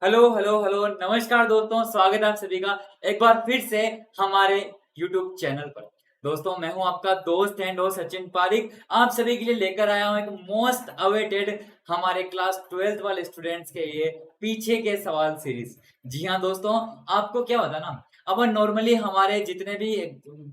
Hello hello hello नमस्कार दोस्तों, स्वागत है आप सभी का एक बार फिर से हमारे YouTube चैनल पर। दोस्तों मैं हूं आपका दोस्त एंड होस्ट सचिन पारिक। आप सभी के लिए लेकर आया हूं एक मोस्ट अवेटेड हमारे क्लास 12th वाले स्टूडेंट्स के लिए पीछे के सवाल सीरीज। जी हाँ दोस्तों, आपको क्या होता है ना, अपन नॉर्मली हमारे जितने भी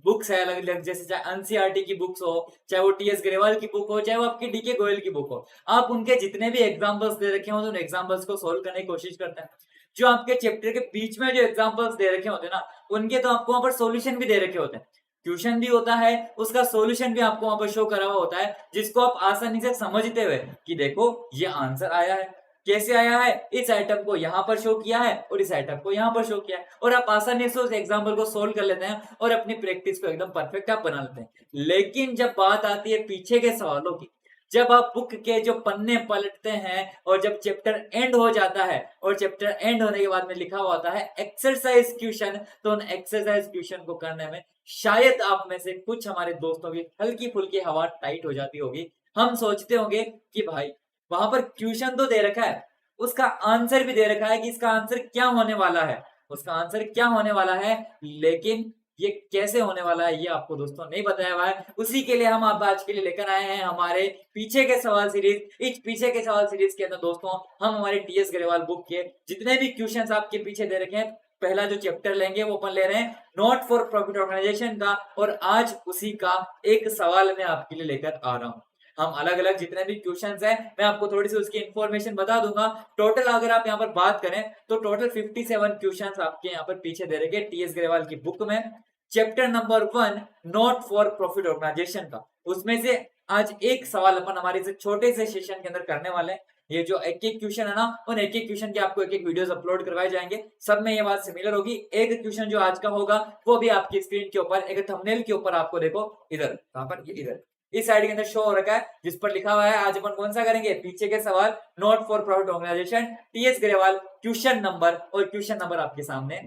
बुक्स है अलग अलग, जैसे चाहे एनसीईआरटी की बुक्स हो, चाहे वो टीएस ग्रेवाल की बुक हो, चाहे वो आपकी डीके गोयल की बुक हो, आप उनके जितने भी एग्जांपल्स दे रखे हो तो उन एग्जांपल्स को सोल्व करने की कोशिश करते हैं। जो आपके चैप्टर के बीच में जो एग्जांपल्स दे रखे होते हैं ना, उनके तो आपको वहां पर सॉल्यूशन भी दे रखे होते हैं, ट्यूशन भी होता है, उसका सॉल्यूशन भी आपको वहां पर शो करा हुआ होता है, जिसको आप आसानी से समझते हुए कि देखो ये आंसर आया है, कैसे आया है, इस आइटम को यहाँ पर शो किया है और इस आइटम को यहाँ पर शो किया है, और आप आसानी से उस एग्जाम्पल को सोल्व कर लेते हैं और अपनी प्रैक्टिस को एकदम परफेक्ट आप बना लेते हैं। लेकिन जब बात आती है पीछे के सवालों की, जब आप बुक के जो पन्ने पलटते हैं और जब चैप्टर एंड हो जाता है और चैप्टर एंड होने के बाद में लिखा हुआ होता है एक्सरसाइज क्वेश्चन, तो उन एक्सरसाइज क्वेश्चन को करने में शायद आप में से कुछ हमारे दोस्तों की हल्की फुल्की हवा टाइट हो जाती होगी। हम सोचते होंगे कि भाई वहां पर क्वेश्चन तो दे रखा है, उसका आंसर भी दे रखा है कि इसका आंसर क्या होने वाला है, उसका आंसर क्या होने वाला है, लेकिन ये कैसे होने वाला है ये आपको दोस्तों नहीं बताया हुआ है। उसी के लिए हम आप आज के लिए लेकर आए हैं हमारे पीछे के सवाल सीरीज। इस पीछे के सवाल सीरीज के अंदर दोस्तों हम हमारे टीएस ग्रेवाल बुक के जितने भी क्वेश्चंस आपके पीछे दे रखे हैं, पहला जो चैप्टर लेंगे वो अपन ले रहे हैं नॉट फॉर प्रॉफिट ऑर्गेनाइजेशन का, और आज उसी का एक सवाल मैं आपके लिए लेकर आ रहा हूँ। हम अलग अलग जितने भी क्वेश्चंस हैं मैं आपको थोड़ी सी उसकी इंफॉर्मेशन बता दूंगा। टोटल अगर आप यहाँ पर बात करें तो टोटल 57 क्वेश्चंस आपके यहाँ पर पीछे दे रखे टीएस ग्रेवाल की बुक में, chapter number 1 not for profit organisation का। उसमें से आज एक सवाल अपन हमारे से छोटे से सेशन के अंदर करने वाले हैं। ये जो एक एक क्वेश्चन है ना, उन एक एक क्वेश्चन के आपको एक एक वीडियोस अपलोड करवाए जाएंगे, सब में ये बात सिमिलर होगी। एक क्वेश्चन जो आज का होगा वो भी आपकी स्क्रीन के ऊपर एक थंबनेल के ऊपर आपको देखो इधर, कहां पर, ये इधर इस साइड के अंदर शो हो रखा है, जिस पर लिखा हुआ है आज अपन कौन सा करेंगे, पीछे के सवाल not for profit organisation TS Grewal, question number, और क्वेश्चन नंबर आपके सामने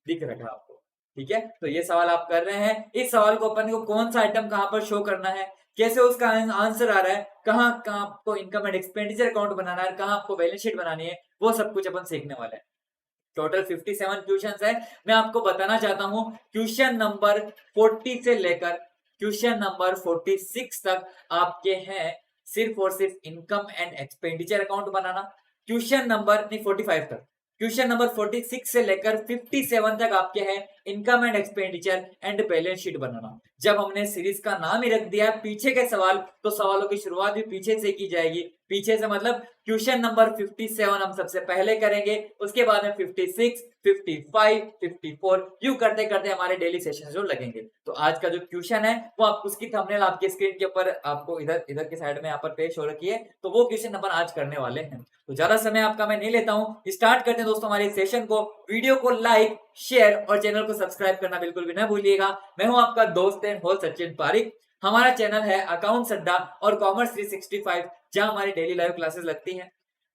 दिख रखा है आपको। ठीक है, तो ये सवाल आप कर रहे हैं। इस सवाल को अपन को कौन सा आइटम कहां पर शो करना है, कैसे उसका आंसर आ रहा है, कहां कहां आपको इनकम एंड एक्सपेंडिचर अकाउंट बनाना है, कहां आपको बैलेंस शीट बनानी है, वो सब कुछ अपन सीखने वाले हैं। टोटल 57 क्वेश्चंस है। मैं आपको बताना चाहता हूं क्वेश्चन नंबर 40 से लेकर क्वेश्चन नंबर 46 तक आपके हैं सिर्फ और सिर्फ income and expenditure account banana. Question number नहीं 45 तक, क्वेश्चन नंबर 46 से लेकर 57 तक आपके हैं income and expenditure and balance sheet बनाना। जब हमने सीरीज का नाम ही रख दिया पीछे के सवाल, तो सवालों की शुरुआत भी पीछे से की जाएगी। पीछे से मतलब क्वेश्चन नंबर 57 हम सबसे पहले करेंगे, उसके बाद में 56, 55, 54 यूं करते करते हमारे डेली सेशन जो लगेंगे। तो आज का जो क्वेश्चन है वो आप उसकी थंबनेल आपके स्क्रीन के ऊपर आपको इधर इधर के साइड में यहाँ पर पेश हो रखी है, तो वो क्वेश्चन अपन आज करने वाले हैं। तो ज्यादा समय आपका मैं नहीं लेता हूँ, स्टार्ट करते हैं दोस्तों हमारे सेशन को। वीडियो को लाइक, शेयर और चैनल को सब्सक्राइब करना बिल्कुल भी ना भूलिएगा। मैं हूं आपका दोस्त एंड होस्ट सचिन पारिक। हमारा चैनल है अकाउंट्स अड्डा और कॉमर्स 365, जहां हमारी डेली लाइव क्लासेस लगती हैं।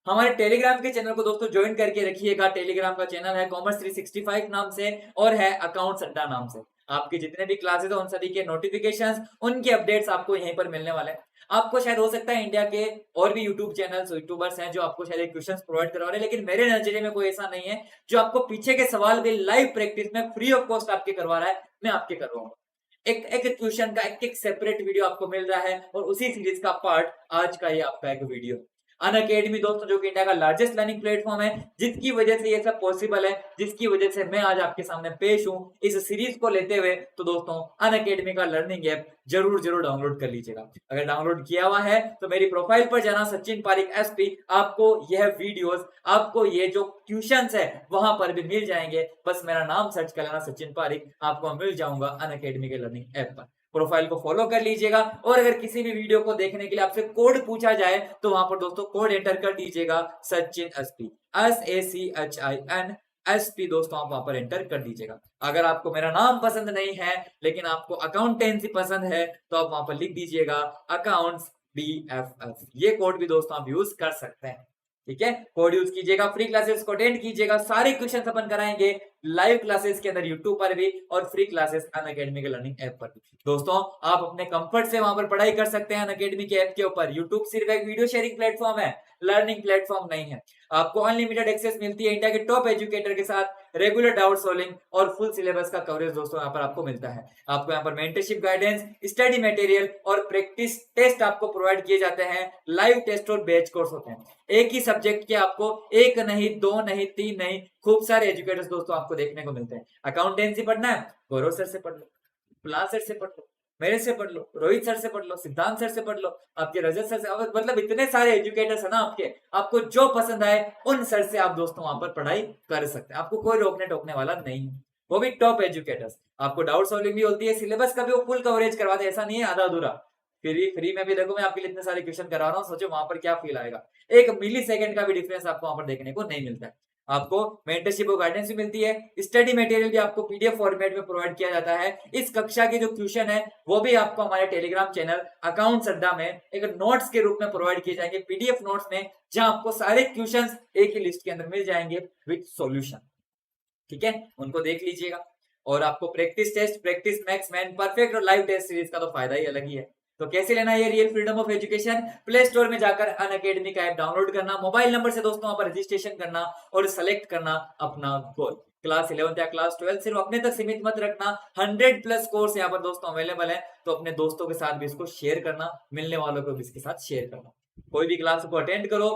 हमारे टेलीग्राम के चैनल को दोस्तों ज्वाइन करके रखिएगा। टेलीग्राम का चैनल है कॉमर्स 365 नाम से और है अकाउंट्स अड्डा नाम से। आपके जितने भी क्लासेस है उन सभी के नोटिफिकेशंस, उनके अपडेट्स आपको यहीं पर मिलने वाले हैं। आपको शायद हो सकता है इंडिया के और भी यूट्यूब चैनल्स, यूट्यूबर्स हैं जो आपको शायद क्वेश्चंस प्रोवाइड करवा रहे हैं, लेकिन मेरे नजरिए में कोई ऐसा नहीं है जो आपको पीछे के सवाल भी लाइव प्रैक्टिस में फ्री ऑफ कॉस्ट आपके करवा रहा है। मैं आपके करवाऊंगा एक एक क्वेश्चन का एक एक सेपरेट वीडियो आपको मिल रहा है, और उसी सीरीज का पार्ट आज का ये आपका एक वीडियो। अनअकैडमी दोस्तों जो कि इंडिया का लार्जेस्ट लर्निंग प्लेटफॉर्म है, जिसकी वजह से ये सब पॉसिबल है, जिसकी वजह से मैं आज आपके सामने पेश हूं इस सीरीज को लेते हुए। तो दोस्तों अनअकैडमी का लर्निंग ऐप जरूर जरूर डाउनलोड कर लीजिएगा। अगर डाउनलोड किया हुआ है तो मेरी प्रोफाइल पर जाना, सचिन पारिक एसपी, आपको यह वीडियोस, आपको ये जो क्वेश्चंस है वहां पर भी मिल जाएंगे। बस मेरा नाम सर्च कर लेना सचिन पारिक, आपको मिल जाऊंगा अनअकैडमी के लर्निंग ऐप पर। प्रोफाइल को फॉलो कर लीजिएगा, और अगर किसी भी वीडियो को देखने के लिए आपसे कोड पूछा जाए तो वहां पर दोस्तों कोड एंटर कर दीजिएगा सचिन एसपी, SACHIN एसपी दोस्तों, आप वहां पर एंटर कर दीजिएगा। अगर आपको मेरा नाम पसंद नहीं है लेकिन आपको अकाउंटेंसी पसंद है तो आप वहां पर लिख दीजिएगा अकाउंट्स BFF। ये कोड भी दोस्तों आप यूज कर सकते हैं। ठीक है, कोड यूज कीजिएगा, फ्री क्लासेस को अटेंड कीजिएगा। सारे क्वेश्चन अपन कराएंगे लाइव क्लासेस के अंदर यूट्यूब पर भी, और फ्री क्लासेस अनअकैडमी के लर्निंग ऐप पर भी। दोस्तों आप अपने कंफर्ट से वहां पर पढ़ाई कर सकते हैं अनअकैडमी के ऐप के ऊपर। यूट्यूब सिर्फ एक वीडियो शेयरिंग प्लेटफॉर्म है, लर्निंग प्लेटफॉर्म नहीं है। आपको अनलिमिटेड एक्सेस मिलती है इंडिया के टॉप एजुकेटर के साथ, रेगुलर डाउट सॉल्विंग और फुल सिलेबस का कवरेज दोस्तों यहाँ पर आपको मिलता है। आपको यहाँ पर मेंटरशिप गाइडेंस, स्टडी मटेरियल और प्रैक्टिस टेस्ट आपको प्रोवाइड किए जाते हैं। लाइव टेस्ट और बैच कोर्स होते हैं। एक ही सब्जेक्ट के आपको एक नहीं, दो नहीं, तीन नहीं, खूब सारे एजुकेटर्स दोस्तों आपको देखने को मिलते हैं। अकाउंटेंसी पढ़ना है, गौरव सर से पढ़ लो, प्लास सर से पढ़ लो, मेरे से पढ़ लो, रोहित सर से पढ़ लो, सिद्धांत सर से पढ़ लो, आपके रजत सर से, मतलब इतने सारे एजुकेटर्स है ना आपके, आपको जो पसंद आए उन सर से आप दोस्तों वहां पर पढ़ाई कर सकते हैं। आपको कोई रोकने टोकने वाला नहीं है, वो भी टॉप एजुकेटर्स। आपको डाउट सॉल्विंग भी होती है, सिलेबस का भी वो फुल कवरेज करवाते हैं, ऐसा नहीं है आधा अधूरा। फ्री में भी देखो मैं आपके लिए इतने सारे क्वेश्चन करा रहा हूँ, सोचो वहां पर क्या फील आएगा। एक मिली सेकंड का भी डिफरेंस आपको वहां पर देखने को नहीं मिलता है। आपको मेंटरशिप और गाइडेंस भी मिलती है, स्टडी मटेरियल भी आपको पीडीएफ फॉर्मेट में प्रोवाइड किया जाता है। इस कक्षा के जो क्वेश्चन है वो भी आपको हमारे टेलीग्राम चैनल अकाउंट्स अड्डा में एक नोट्स के रूप में प्रोवाइड किए जाएंगे, पीडीएफ नोट्स में, जहां आपको सारे क्वेश्चंस एक ही लिस्ट के अंदर मिल जाएंगे विद सॉल्यूशन। ठीक है, उनको देख लीजिएगा। और आपको practice test, practice max, man perfect और लाइव टेस्ट सीरीज का तो फायदा ही अलग ही है। तो कैसे लेना है real freedom of education? Play store में जाकर अनअकैडमी का ऐप डाउनलोड करना, मोबाइल नंबर से दोस्तों वहां पर रजिस्ट्रेशन करना और सेलेक्ट करना अपना गोल। क्लास 11 या क्लास 12 सिर्फ अपने तक सीमित मत रखना, 100+ कोर्स यहाँ पर दोस्तों अवेलेबल है। तो अपने दोस्तों के साथ भी इसको शेयर करना, मिलने वालों को भी इसके साथ शेयर करना। कोई भी क्लास को अटेंड करो,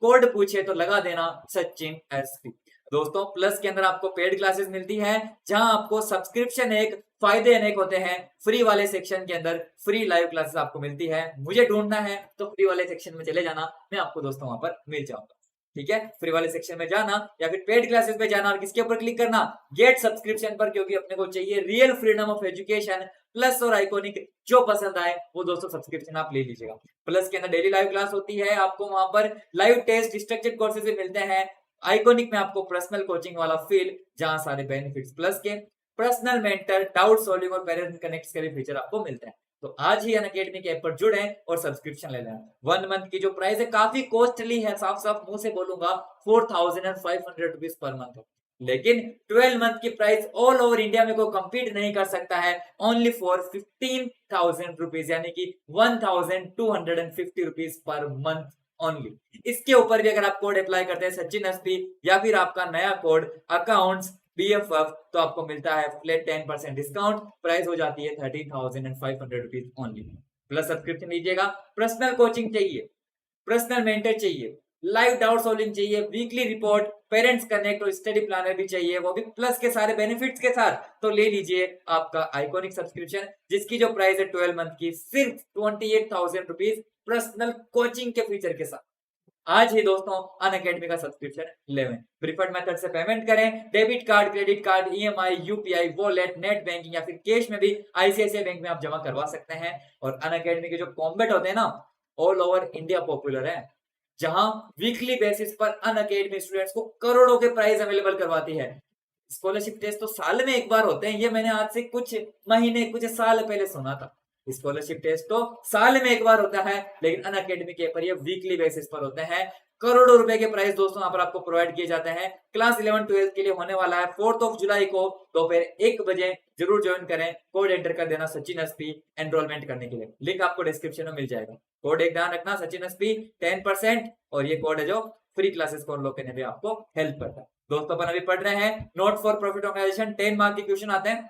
कोड पूछे तो लगा देना सचिन एसपी। दोस्तों प्लस के अंदर आपको पेड क्लासेस मिलती हैं, जहां आपको सब्सक्रिप्शन एक, फायदे अनेक होते हैं। फ्री वाले सेक्शन के अंदर फ्री लाइव क्लासेस आपको मिलती है। मुझे ढूंढना है तो फ्री वाले सेक्शन में चले जाना, मैं आपको दोस्तों वहां पर मिल जाऊंगा। ठीक है, फ्री वाले सेक्शन में जाना या फिर पेड क्लासेस पे जाना और किसके ऊपर क्लिक करना, गेट सब्सक्रिप्शन पर, क्योंकि अपने को चाहिए real freedom of education. Plus और आइकॉनिक जो पसंद आए वो दोस्तों सब्सक्रिप्शन आप ले लीजिएगा। प्लस के अंदर डेली लाइव क्लास होती है, आपको वहां पर लाइव टेस्ट, स्ट्रक्चर्ड कोर्सेज भी मिलते हैं। आइकॉनिक में आपको पर्सनल कोचिंग वाला फील, जहां सारे बेनिफिट्स प्लस के, पर्सनल मेंटर, डाउट सॉल्विंग और पेरेंट कनेक्ट के भी फीचर आपको मिलते हैं। तो आज ही अनअकैडमी के ऐप पर जुड़े और सब्सक्रिप्शन ले लें। 1 मंथ की जो प्राइस है काफी कॉस्टली है, साफ साफ मुंह से बोलूंगा, 4500 रुपीज पर मंथ। लेकिन 12 मंथ की प्राइस ऑल ओवर इंडिया में कोई कंपीट नहीं कर सकता है, ओनली फॉर 15,000 रुपीज, यानी कि 1250 रुपीज पर मंथ ओनली। इसके ऊपर भी अगर आप कोड अप्लाई करते हैं सचिन एसपी या फिर आपका नया कोड अकाउंट्स BFF, तो आपको मिलता है फ्लैट 10% डिस्काउंट। प्राइस हो जाती है 13,500 रुपीज ओनली। प्लस सब्सक्रिप्शन लीजिएगा, पर्सनल कोचिंग चाहिए, पर्सनल मेंटर चाहिए, लाइव डाउट सॉल्विंग चाहिए, वीकली रिपोर्ट, पेरेंट्स कनेक्ट और स्टडी प्लानर भी चाहिए, वो भी प्लस के सारे बेनिफिट्स के साथ, तो ले लीजिए आपका आइकॉनिक सब्सक्रिप्शन, जिसकी जो प्राइस है 12 मंथ की सिर्फ 28,000 रुपीज, पर्सनल कोचिंग के फीचर के साथ। आज ही दोस्तों अनअकैडमी का सब्सक्रिप्शन लेवें। प्रीफर्ड मेथड से पेमेंट करें, debit card, credit card, EMI, UPI, wallet, net banking या फिर कैश में भी ICICI बैंक में आप जमा करवा सकते हैं। और अनअकैडमी के जो कॉम्बैट होते हैं ना, ऑल ओवर इंडिया पॉपुलर है, जहां वीकली बेसिस पर अनअकैडमी स्टूडेंट्स को करोड़ों के प्राइज अवेलेबल करवाती है। स्कॉलरशिप टेस्ट तो साल में एक बार होते हैं, ये मैंने आज से कुछ महीने, कुछ साल पहले सुना था। स्कॉलरशिप टेस्ट तो साल में एक बार होता है, लेकिन अनअकैडमी के पर ये वीकली बेसिस पर होते हैं। करोड़ों रुपए के प्राइस दोस्तों यहाँ पर आपको प्रोवाइड किए जाते हैं। क्लास 11-12 के लिए होने वाला है 4 जुलाई को दोपहर 1 बजे, जरूर ज्वाइन करें। कोड एंटर कर देना सचिन एसपी एनरोलमेंट करने के लिए, लिंक आपको डिस्क्रिप्शन में मिल जाएगा। कोड एक ध्यान रखना, सचिन एसपी 10%, और ये कोड है जो फ्री क्लासेस को अनलॉक करने में आपको हेल्प करता है। दोस्तों अपन अभी पढ़ रहे हैं not for profit organisation, 10 mark के क्वेश्चन आते हैं,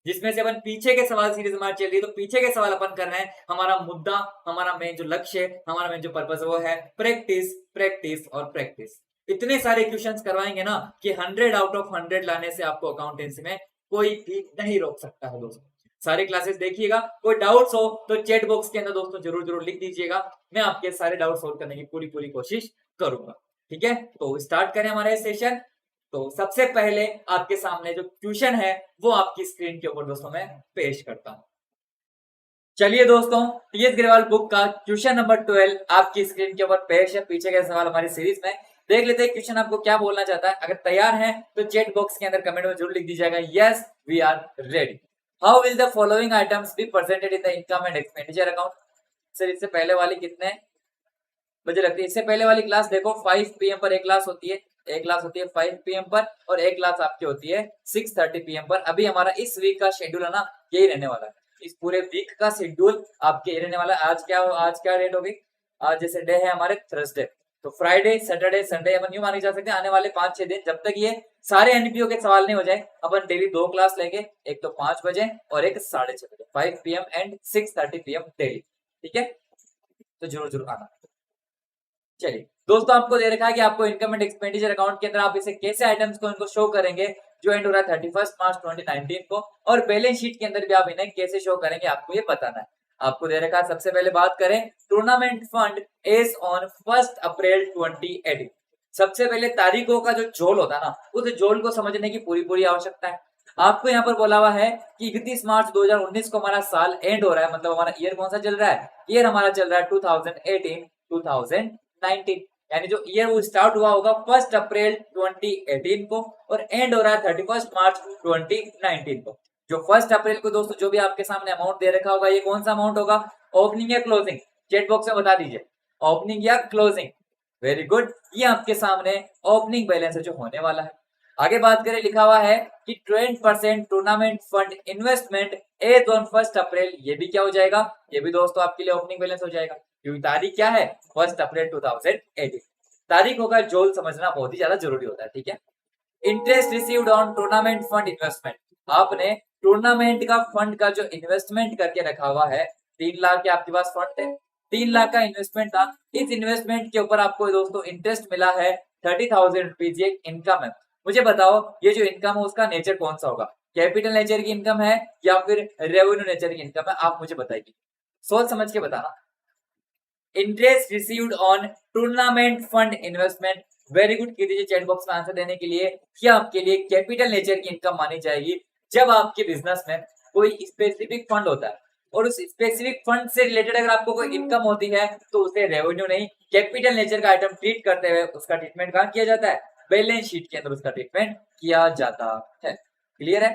जिसमें से अपन पीछे के सवाल सीरीज हमारी चल रही है, तो पीछे के सवाल अपन कर रहे हैं। हमारा मुद्दा, हमारा मेन जो लक्ष्य, हमारा मेन जो पर्पस है वो है प्रैक्टिस, प्रैक्टिस और प्रैक्टिस। इतने सारे क्वेश्चंस करवाएंगे ना कि 100 आउट ऑफ 100 लाने से आपको अकाउंटेंसी में कोई भी नहीं रोक सकता है। दोस्तों सारी क्लासेस देखिएगा, कोई डाउट्स हो तो चैट बॉक्स के अंदर दोस्तों जरूर लिख दीजिएगा, मैं आपके सारे डाउट सोल्व करने की पूरी कोशिश करूंगा। ठीक है, तो स्टार्ट करें हमारा सेशन। तो सबसे पहले आपके सामने जो क्वेश्चन है वो आपकी स्क्रीन के ऊपर दोस्तों मैं पेश करता हूं। चलिए दोस्तों, TS ग्रेवाल बुक का क्वेश्चन नंबर 12 आपकी स्क्रीन के ऊपर पेश है। पीछे के सवाल हमारी सीरीज में देख लेते हैं क्वेश्चन आपको क्या बोलना चाहता है। अगर तैयार हैं तो चैट बॉक्स के अंदर कमेंट में जरूर लिख दीजिएगा, yes we are ready. How will the following items be presented in the income and expenditure account. Sir इससे पहले वाली कितने बजे लगती है? इससे पहले वाली क्लास देखो 5 PM पर एक क्लास होती है, 5 PM पर, और एक क्लास आपकी होती है 6:30 PM पर। अभी हमारा इस वीक का शेड्यूल है ना, यही रहने वाला है। इस पूरे वीक का शेड्यूल आपके रहने वाला है। आज क्या डेट होगी? आज जैसे डे है हमारे थर्सडे, तो फ्राइडे, सैटरडे, संडे अपन यूं माने जा सकते हैं आने वाले 5-6 दिन, जब तक ये सारे एनपीओ के सवाल नहीं हो जाए, अपन डेली 2 क्लास लेंगे, एक तो 5 बजे और एक 6:30 बजे, 5 PM एंड 6:30 PM डेली। ठीक है, तो जरूर जरूर आना। चलिए दोस्तों, आपको दे रखा है कि आपको इनकम एंड एक्सपेंडिचर अकाउंट के अंदर आप इसे कैसे आइटम्स को इनको शो करेंगे जो एंड हो रहा है 31 मार्च 2019 को, और बैलेंस शीट के अंदर भी आप इन्हें कैसे शो करेंगे आपको ये बताना है। आपको दे रखा है, सबसे पहले बात करें टूर्नामेंट फंड एज ऑन 1 अप्रैल 2018। सबसे पहले तारीखों का जो जोल होता है ना, उस जोल को समझने की पूरी आवश्यकता है। आपको यहाँ पर बोला हुआ है कि 31 मार्च 2019 को हमारा साल एंड हो रहा है, मतलब हमारा ईयर कौन सा चल रहा है, ईयर हमारा चल रहा है 2018-2019, यानी जो ईयर वो स्टार्ट हुआ होगा 1 अप्रैल 2018 को और एंड हो रहा है 31 मार्च 2019 को। जो 1 अप्रैल को दोस्तों जो भी आपके सामने अमाउंट दे रखा होगा, ये कौन सा अमाउंट होगा, ओपनिंग या क्लोजिंग, चैट बॉक्स में बता दीजिए, ओपनिंग या क्लोजिंग। वेरी गुड, ये आपके सामने ओपनिंग बैलेंस है जो होने वाला है। आगे बात करें, लिखा हुआ है कि 20% tournament fund investment as on 1 April, ये भी क्या हो जाएगा, ये भी दोस्तों आपके लिए ओपनिंग बैलेंस हो जाएगा, क्योंकि तारीख क्या है 1 अप्रैल 2018। तारीखों का जोल समझना बहुत ही ज्यादा जरूरी होता है। ठीक है, interest received on tournament fund investment, आपने टूर्नामेंट का फंड का जो इन्वेस्टमेंट करके रखा हुआ है, 3 लाख के आपके पास फंड है, 3 लाख का इन्वेस्टमेंट था, इस इन्वेस्टमेंट के ऊपर आपको दोस्तों इंटरेस्ट मिला है 30,000 रुपीज, ये इनकम है। मुझे बताओ ये जो इनकम है उसका नेचर कौन सा होगा, कैपिटल नेचर की इनकम है या फिर रेवेन्यू नेचर की इनकम है, आप मुझे बताइए, सोच समझ के बताना। Interest received on tournament fund investment, very good, कह दीजिए चैट बॉक्स में आंसर देने के लिए। क्या आपके लिए कैपिटल नेचर की इनकम मानी जाएगी जब आपके बिजनेस में कोई स्पेसिफिक फंड होता है और उस स्पेसिफिक फंड से रिलेटेड अगर आपको कोई इनकम होती है तो उसे रेवेन्यू नहीं, कैपिटल नेचर का आइटम ट्रीट करते हुए उसका ट्रीटमेंट कहाँ किया जाता है, बैलेंस शीट के अंदर उसका ट्रीटमेंट किया जाता है। क्लियर है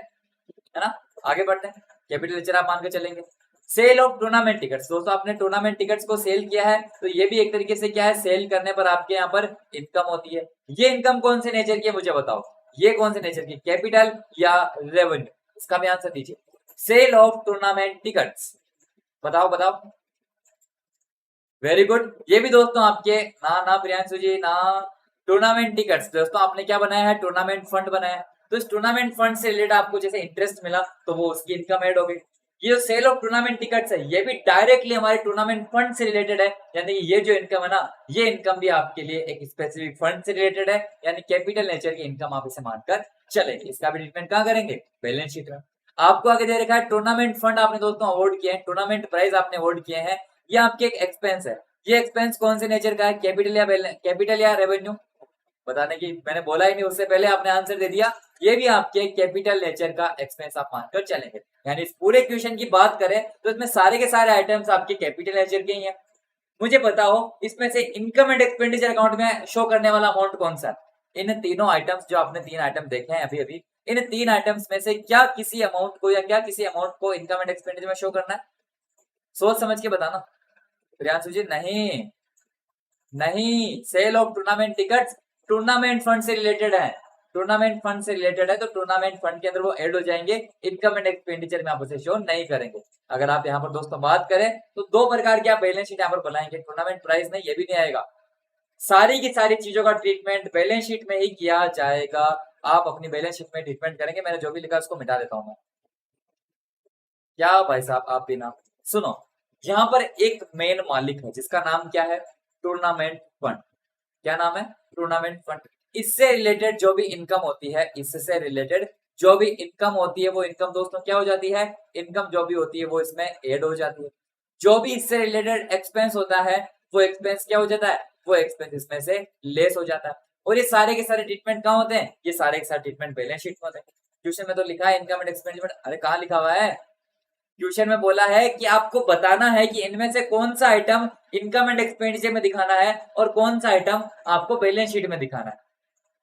ना, आगे बढ़ते हैं। कैपिटल नेचर आप मान के चलेंगे। सेल ऑफ टूर्नामेंट टिकट्स, दोस्तों आपने टूर्नामेंट टिकट्स को सेल किया है तो ये भी एक तरीके से क्या है, सेल करने पर आपके यहाँ पर इनकम होती है। ये इनकम कौन से नेचर की है मुझे बताओ, ये कौन से नेचर की, कैपिटल या रेवेन्यू, इसका भी आंसर दीजिए। सेल ऑफ टूर्नामेंट टिकट्स, बताओ बताओ। वेरी गुड, ये भी दोस्तों आपके ना ना प्रियांशु जी ना, टूर्नामेंट टिकट्स दोस्तों आपने क्या बनाया है, टूर्नामेंट फंड बनाया है, तो इस टूर्नामेंट फंड से रिलेटेड आपको जैसे इंटरेस्ट मिला तो वो उसकी इनकम ऐड हो गई। ये जो सेल ऑफ टूर्नामेंट टिकट्स है ये भी डायरेक्टली हमारे टूर्नामेंट फंड से रिलेटेड है, यानी ये जो इनकम है ना, ये इनकम भी आपके लिए एक स्पेसिफिक फंड से रिलेटेड है, यानी कैपिटल नेचर की इनकम आप इसे मानकर चलेंगे। इसका भी ट्रीटमेंट कहाँ करेंगे, बैलेंस शीट में। आपको आगे दे रखा है टूर्नामेंट फंड आपने दोस्तों अवॉर्ड किए हैं, टूर्नामेंट प्राइज आपने अवॉर्ड किए हैं, ये आपके एक एक्सपेंस है। ये एक्सपेंस कौन से नेचर का है, कैपिटल या रेवेन्यू, बताने की मैंने बोला ही नहीं, उससे पहले आपने आंसर दे दिया। ये भी आपके कैपिटल नेचर का एक्सपेंस आप मानकर चलेंगे। यानी इस पूरे क्वेश्चन की बात करें तो इसमें सारे के सारे आइटम्स आपके कैपिटल नेचर के ही हैं। मुझे बताओ इसमें से इनकम एंड एक्सपेंडिचर अकाउंट में शो करने वाला अमाउंट कौन सा है, इन तीनों आइटम्स जो आपने 3 आइटम देखे हैं अभी अभी, इन 3 आइटम्स में से क्या किसी अमाउंट को या क्या किसी अमाउंट को इनकम एंड एक्सपेंडिचर में शो करना है, सोच समझ के बताना। प्रियांशु जी नहीं नहीं, sale of tournament tickets tournament fund से रिलेटेड है, टूर्नामेंट फंड से रिलेटेड है तो टूर्नामेंट फंड के अंदर वो ऐड हो जाएंगे, इनकम एंड एक्सपेंडिचर में आप उसे शो नहीं करेंगे। अगर आप यहाँ पर दोस्तों बात करें तो 2 प्रकार की आप बैलेंस शीट यहाँ पर बनाएंगे, टूर्नामेंट प्राइस नहीं, ये भी नहीं आएगा। सारी की सारी चीजों का ट्रीटमेंट बैलेंस शीट में ही किया जाएगा। आप अपनी बैलेंस शीट में ट्रीटमेंट करेंगे, मैंने जो भी लिखा उसको मिटा देता हूँ मैं। क्या भाई साहब आप भी ना सुनो, यहाँ पर एक मेन मालिक है जिसका नाम क्या है, टूर्नामेंट फंड। क्या नाम है, टूर्नामेंट फंड। इससे रिलेटेड जो भी इनकम होती है, इससे रिलेटेड जो भी इनकम होती है वो इनकम दोस्तों क्या हो जाती है, इनकम जो भी होती है वो इसमें ऐड हो जाती है। जो भी इससे रिलेटेड एक्सपेंस होता है वो एक्सपेंस क्या हो जाता है, वो एक्सपेंस इसमें से लेस हो जाता है। और ये सारे के सारे ट्रीटमेंट कहाँ होते हैं, ये सारे के सारे ट्रीटमेंट बैलेंस शीट में होते हैं। क्वेश्चन में तो लिखा है इनकम एंड एक्सपेंडिचर, अरे कहाँ लिखा हुआ है, क्वेश्चन में बोला है कि आपको बताना है कि इनमें से कौन सा आइटम इनकम एंड एक्सपेंडिचर में दिखाना है और कौन सा आइटम आपको बैलेंस शीट में दिखाना है,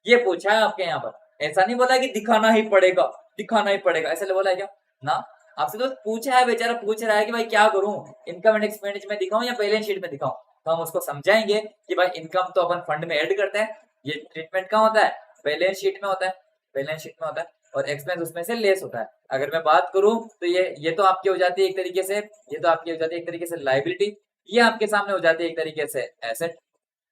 ये पूछा है आपके यहाँ पर। ऐसा नहीं बोला कि दिखाना ही पड़ेगा, दिखाना ही पड़ेगा, ऐसा बोला है क्या ना, आपसे तो पूछा है, बेचारा पूछ रहा है कि भाई क्या करूं, इनकम एंड एक्सपेंडिचर में दिखाऊं या बैलेंस शीट में दिखाऊं, तो हम उसको समझाएंगे कि भाई इनकम तो अपन फंड में ऐड करते हैं, ये ट्रीटमेंट कहाँ होता है, बैलेंस शीट में होता है, बैलेंस शीट में होता है, और एक्सपेंस उसमें से लेस होता है। अगर मैं बात करूं तो ये तो आपकी हो जाती है एक तरीके से, ये तो आपकी हो जाती है एक तरीके से लायबिलिटी, ये आपके सामने हो जाती है एक तरीके से एसेट।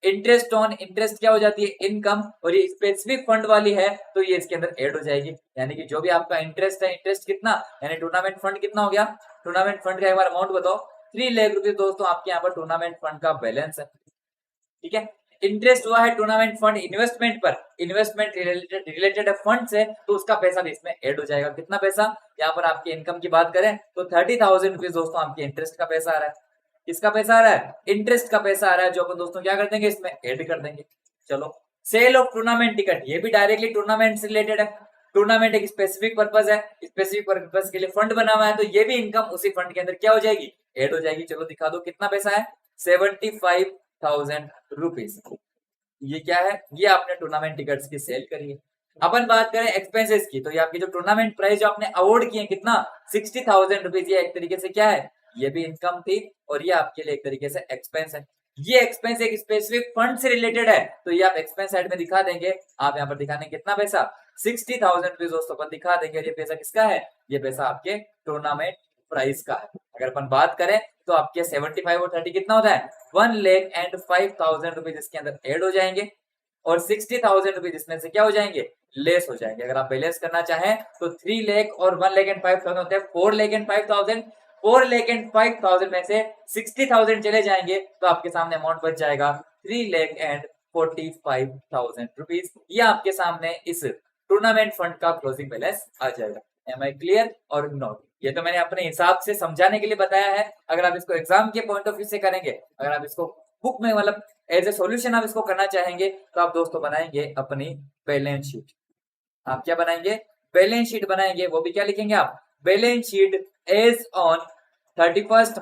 इंटरेस्ट ऑन इंटरेस्ट क्या हो जाती है, इनकम, और ये स्पेसिफिक फंड वाली है तो ये इसके अंदर ऐड हो जाएगी। यानी कि जो भी आपका इंटरेस्ट है, इंटरेस्ट कितना, यानी टूर्नामेंट फंड कितना हो गया, टूर्नामेंट फंड का एक बार अमाउंट बताओ, 3 लाख रुपए दोस्तों आपके यहाँ पर टूर्नामेंट फंड का बैलेंस है। ठीक है, इंटरेस्ट हुआ है टूर्नामेंट फंड इन्वेस्टमेंट पर, इन्वेस्टमेंट रिलेटेड फंड से, तो उसका पैसा भी इसमें ऐड हो जाएगा। कितना पैसा, यहाँ पर आपकी इनकम की बात करें तो 30,000 रुपीज दोस्तों आपके इंटरेस्ट का पैसा आ रहा है। किसका पैसा आ रहा है, इंटरेस्ट का पैसा आ रहा है, जो अपन दोस्तों क्या कर देंगे, इसमें ऐड कर देंगे। चलो, सेल ऑफ टूर्नामेंट टिकट, ये भी डायरेक्टली टूर्नामेंट से रिलेटेड है। टूर्नामेंट एक स्पेसिफिक पर्पज है, स्पेसिफिक पर्पज के लिए फंड बना हुआ है, तो ये भी इनकम उसी फंड के अंदर क्या हो जाएगी, ऐड हो जाएगी। चलो दिखा दो कितना पैसा है, 75,000 रुपीज। ये क्या है, ये आपने टूर्नामेंट टिकट्स की सेल करी है। अपन बात करें एक्सपेंसेस की, तो ये आपकी जो टूर्नामेंट प्राइस जो आपने अवॉर्ड किए कितना, 60,000 रुपीज, ये एक तरीके से क्या है, ये भी इनकम थी और ये आपके लिए एक तरीके से एक्सपेंस है। ये एक्सपेंस एक स्पेसिफिक फंड से रिलेटेड है, तो ये आप एक्सपेंस साइड में दिखा देंगे। आप यहाँ पर दिखाने कितना पैसा, 60,000 रुपीज दोस्तों अपन दिखा देंगे। ये पैसा किसका है, ये पैसा आपके टूर्नामेंट प्राइस का है। अगर अपन बात करें तो आपके 75 और 30 कितना होता है, 1,05,000 रुपीज इसके अंदर ऐड हो जाएंगे और 60,000 रुपीज इसमें से क्या हो जाएंगे, लेस हो जाएंगे। अगर आप बैलेंस करना चाहें तो 3 लाख और 1,05,000 होते हैं 4,05,000। 4,05,000 में से 60,000 चले जाएंगे तो आपके सामने अमाउंट बच जाएगा 3,45,000 रुपीज। ये आपके सामने इस टूर्नामेंट फंड का क्लोजिंग बैलेंस आ जाएगा। एम आई क्लियर और नोट, ये तो मैंने अपने हिसाब से समझाने के लिए बताया है। अगर आप इसको एग्जाम के पॉइंट ऑफ व्यू से करेंगे, अगर आप इसको बुक में मतलब एज ए सॉल्यूशन आप इसको करना चाहेंगे, तो आप दोस्तों बनाएंगे अपनी बैलेंस शीट। आप क्या बनाएंगे, बैलेंस शीट बनाएंगे। वो भी क्या लिखेंगे आप, बैलेंस शीट एज ऑन 31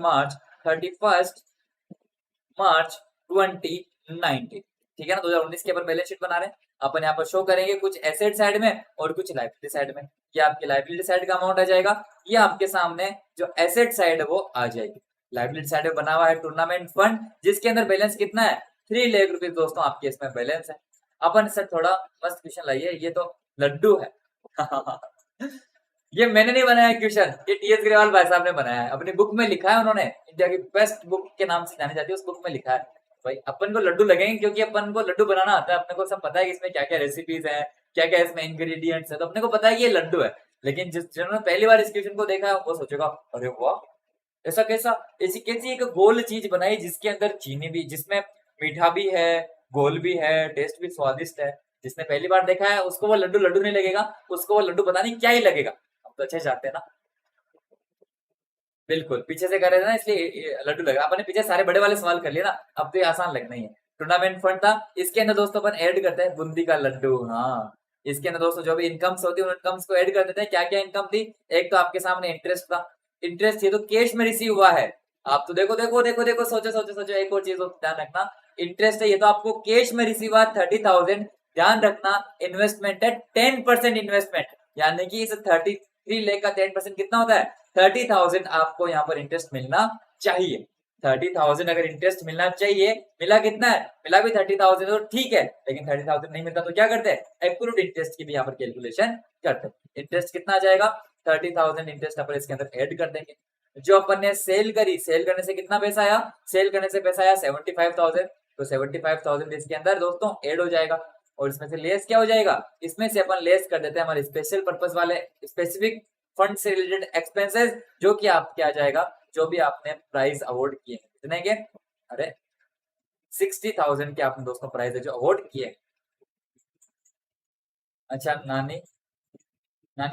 मार्च 2019। ठीक है ना, 2019 के अपन बैलेंस शीट बना रहे हैं। अपन यहाँ पर शो करेंगे कुछ एसेट साइड में और कुछ लाइबिलिटी साइड में। ये आपके लाइबिलिटी साइड का अमाउंट आ जाएगा, ये आपके सामने जो एसेट साइड है वो आ जाएगी। लाइबिलिटी साइड में बना हुआ है टूर्नामेंट फंड, जिसके अंदर बैलेंस कितना है, 3 लाख रुपीज दोस्तों आपके इसमें बैलेंस है। अपन सर थोड़ा मस्त क्वेश्चन लाइए, ये तो लड्डू है ये मैंने नहीं बनाया क्वेश्चन, ये टीएस ग्रेवाल भाई साहब ने बनाया है, अपनी बुक में लिखा है उन्होंने, इंडिया की बेस्ट बुक के नाम से जानी जाती है, उस बुक में लिखा है। भाई अपन को लड्डू लगेंगे क्योंकि अपन को लड्डू बनाना आता है, अपने को सब पता है कि इसमें क्या क्या रेसिपीज है, क्या क्या इसमें इंग्रेडिएंट्स है, तो अपने को पता है कि ये लड्डू है। लेकिन जिन्होंने पहली बार इस क्वेश्चन को देखा है वो सोचेगा अरे वाह, ऐसा कैसा, ऐसी कैसी एक गोल चीज बनाई जिसके अंदर चीनी भी, जिसमें मीठा भी है, गोल भी है, टेस्ट भी स्वादिष्ट है। जिसने पहली बार देखा है उसको वो लड्डू लड्डू नहीं लगेगा, उसको वो लड्डू पता नहीं क्या ही लगेगा। हम तो अच्छे जाते हैं ना, बिल्कुल पीछे से कर रहे थे ना इसलिए लड्डू लगा। अपने पीछे सारे बड़े वाले सवाल कर लिए ना, अब तो ये आसान लगना ही है। टूर्नामेंट फंड था, इसके अंदर दोस्तों अपन ऐड करते हैं बूंदी का लड्डू। हाँ, इसके अंदर दोस्तों जो भी इनकम्स होती है उन इनकम्स को ऐड कर देते हैं। क्या क्या इनकम थी, एक तो आपके सामने इंटरेस्ट था, इंटरेस्ट ये तो कैश में रिसीव हुआ है। आप तो देखो देखो देखो देखो, सोचो सोचो सोचो, एक और चीज ध्यान रखना, इंटरेस्ट है ये तो आपको कैश में रिसीव हुआ 30,000। ध्यान रखना, इन्वेस्टमेंट है 10% इन्वेस्टमेंट, यानी कि इस 33 लाख का 10% कितना होता है, 30,000 आपको यहाँ पर इंटरेस्ट मिलना चाहिए। 30,000 अगर इंटरेस्ट मिलना चाहिए, मिला कितना है, मिला भी 30,000 तो ठीक है, लेकिन 30,000 नहीं मिलता तो क्या करते हैं, एक्रूड इंटरेस्ट की भी यहाँ पर कैलकुलेशन करते हैं। इंटरेस्ट कितना आ जाएगा, 30,000 इंटरेस्ट अपन इसके अंदर ऐड कर देंगे। जो अपन ने सेल करी, सेल करने से कितना पैसा आया, सेल करने से पैसा आया 75,000, तो 75,000 इसके अंदर दोस्तों ऐड हो जाएगा। और इसमें से लेस क्या हो जाएगा, इसमें से अपन लेस कर देते हैं हमारे स्पेशल पर्पस वाले स्पेसिफिक फंड से रिलेटेड एक्सपेंसेस, जो कि आप क्या जाएगा, जो भी आपने प्राइज अवार्ड किए कितने के, अरे 60,000 के आपने दोस्तों प्राइज है जो अवार्ड किए। अच्छा, नानी